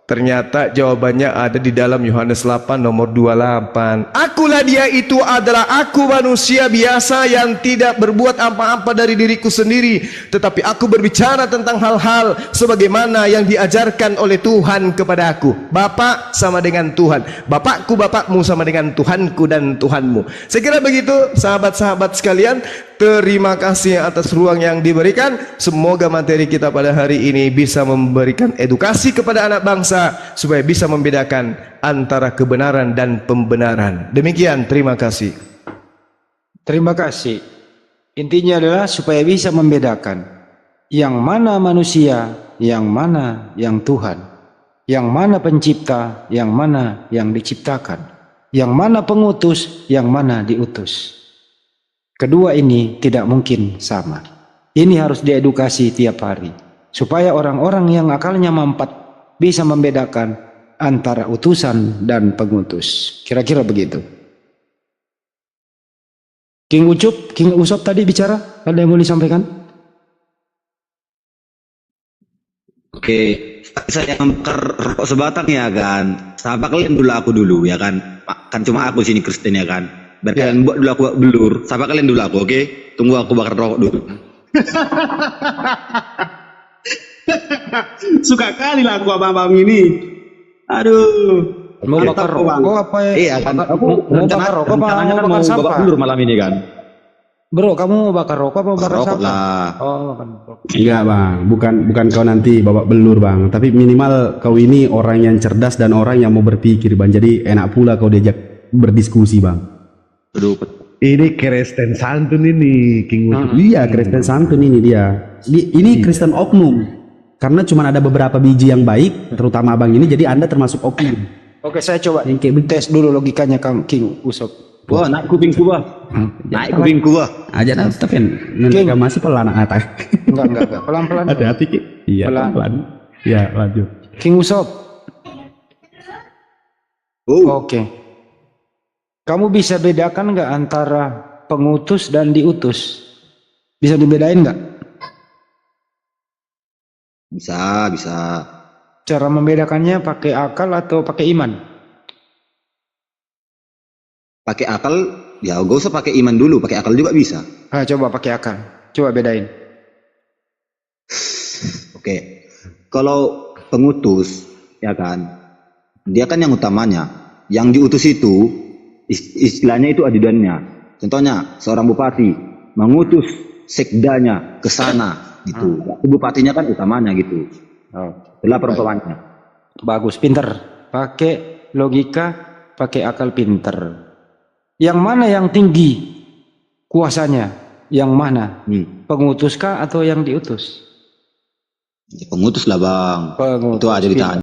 Ternyata jawabannya ada di dalam Yohanes 8 nomor 28. Akulah dia itu adalah aku manusia biasa yang tidak berbuat apa-apa dari diriku sendiri, tetapi aku berbicara tentang hal-hal sebagaimana yang diajarkan oleh Tuhan kepada aku. Bapak sama dengan Tuhan, Bapakku bapakmu sama dengan Tuhanku dan Tuhanmu. Saya kira begitu sahabat-sahabat sekalian. Terima kasih atas ruang yang diberikan. Semoga materi kita pada hari ini bisa memberikan edukasi kepada anak bangsa supaya bisa membedakan antara kebenaran dan pembenaran. Demikian, terima kasih. Terima kasih. Intinya adalah supaya bisa membedakan yang mana manusia, yang mana yang Tuhan, yang mana pencipta, yang mana yang diciptakan, yang mana pengutus, yang mana diutus. Kedua ini tidak mungkin sama. Ini harus diedukasi tiap hari supaya orang-orang yang akalnya mampat bisa membedakan antara utusan dan pengutus. Kira-kira begitu. King Usop tadi bicara, ada yang mau disampaikan? Oke, saya membakar rokok sebatang ya kan. Sahabat kalian dulu aku dulu ya kan. Kan cuma aku sini Kristen ya kan. Biar kalian buat dulu aku belur. Sahabat kalian dulu aku, oke? Tunggu aku bakar rokok dulu. Suka kali lah aku abang-abang ini. Aduh. Mau bakar rokok apa ya? Iya kan. Aku mau bakar rokok apa mau bakar sampah? Babak belur malam ini kan. Bro, kamu mau bakar rokok apa bakar Rokok sampah? lah. Oh, bakar rokok. Enggak bang, bukan kau nanti babak belur bang. Tapi minimal kau ini orang yang cerdas dan orang yang mau berpikir bang. Jadi enak pula kau diajak berdiskusi bang. Aduh, Ini Kristen santun ini King Ucup. Iya Kristen santun ini dia. Ini Kristen oknum. Karena cuma ada beberapa biji yang baik, terutama abang ini. Jadi anda termasuk oknum. Oke, saya coba tes dulu logikanya King Usop. Wah, naik kupingku bah. Naik kupingku bah. Aja nah, tapi mereka masih pelan atas. Enggak. Pelan-pelan. Hati-hati Ki. Iya, Pelan. pelan. Ya, lanjut. King Usop. Oh, Oke. Kamu bisa bedakan nggak antara pengutus dan diutus? Bisa dibedain nggak? bisa. Cara membedakannya pakai akal atau pakai iman? Pakai akal, ya gak usah pakai iman dulu, pakai akal juga bisa. Coba pakai akal. Coba bedain. Oke. Kalau pengutus, ya kan, dia kan yang utamanya. Yang diutus itu, istilahnya itu ajudannya. Contohnya, seorang bupati mengutus sekdanya ke sana, gitu. Bupatinya kan utamanya, gitu. Itulah perumpamannya. Bagus, pinter. Pakai logika, pakai akal, pinter. Yang mana yang tinggi kuasanya? Yang mana? Pengutus kah atau yang diutus? Pengutus lah bang. Pengutus. Itu aja ditanya.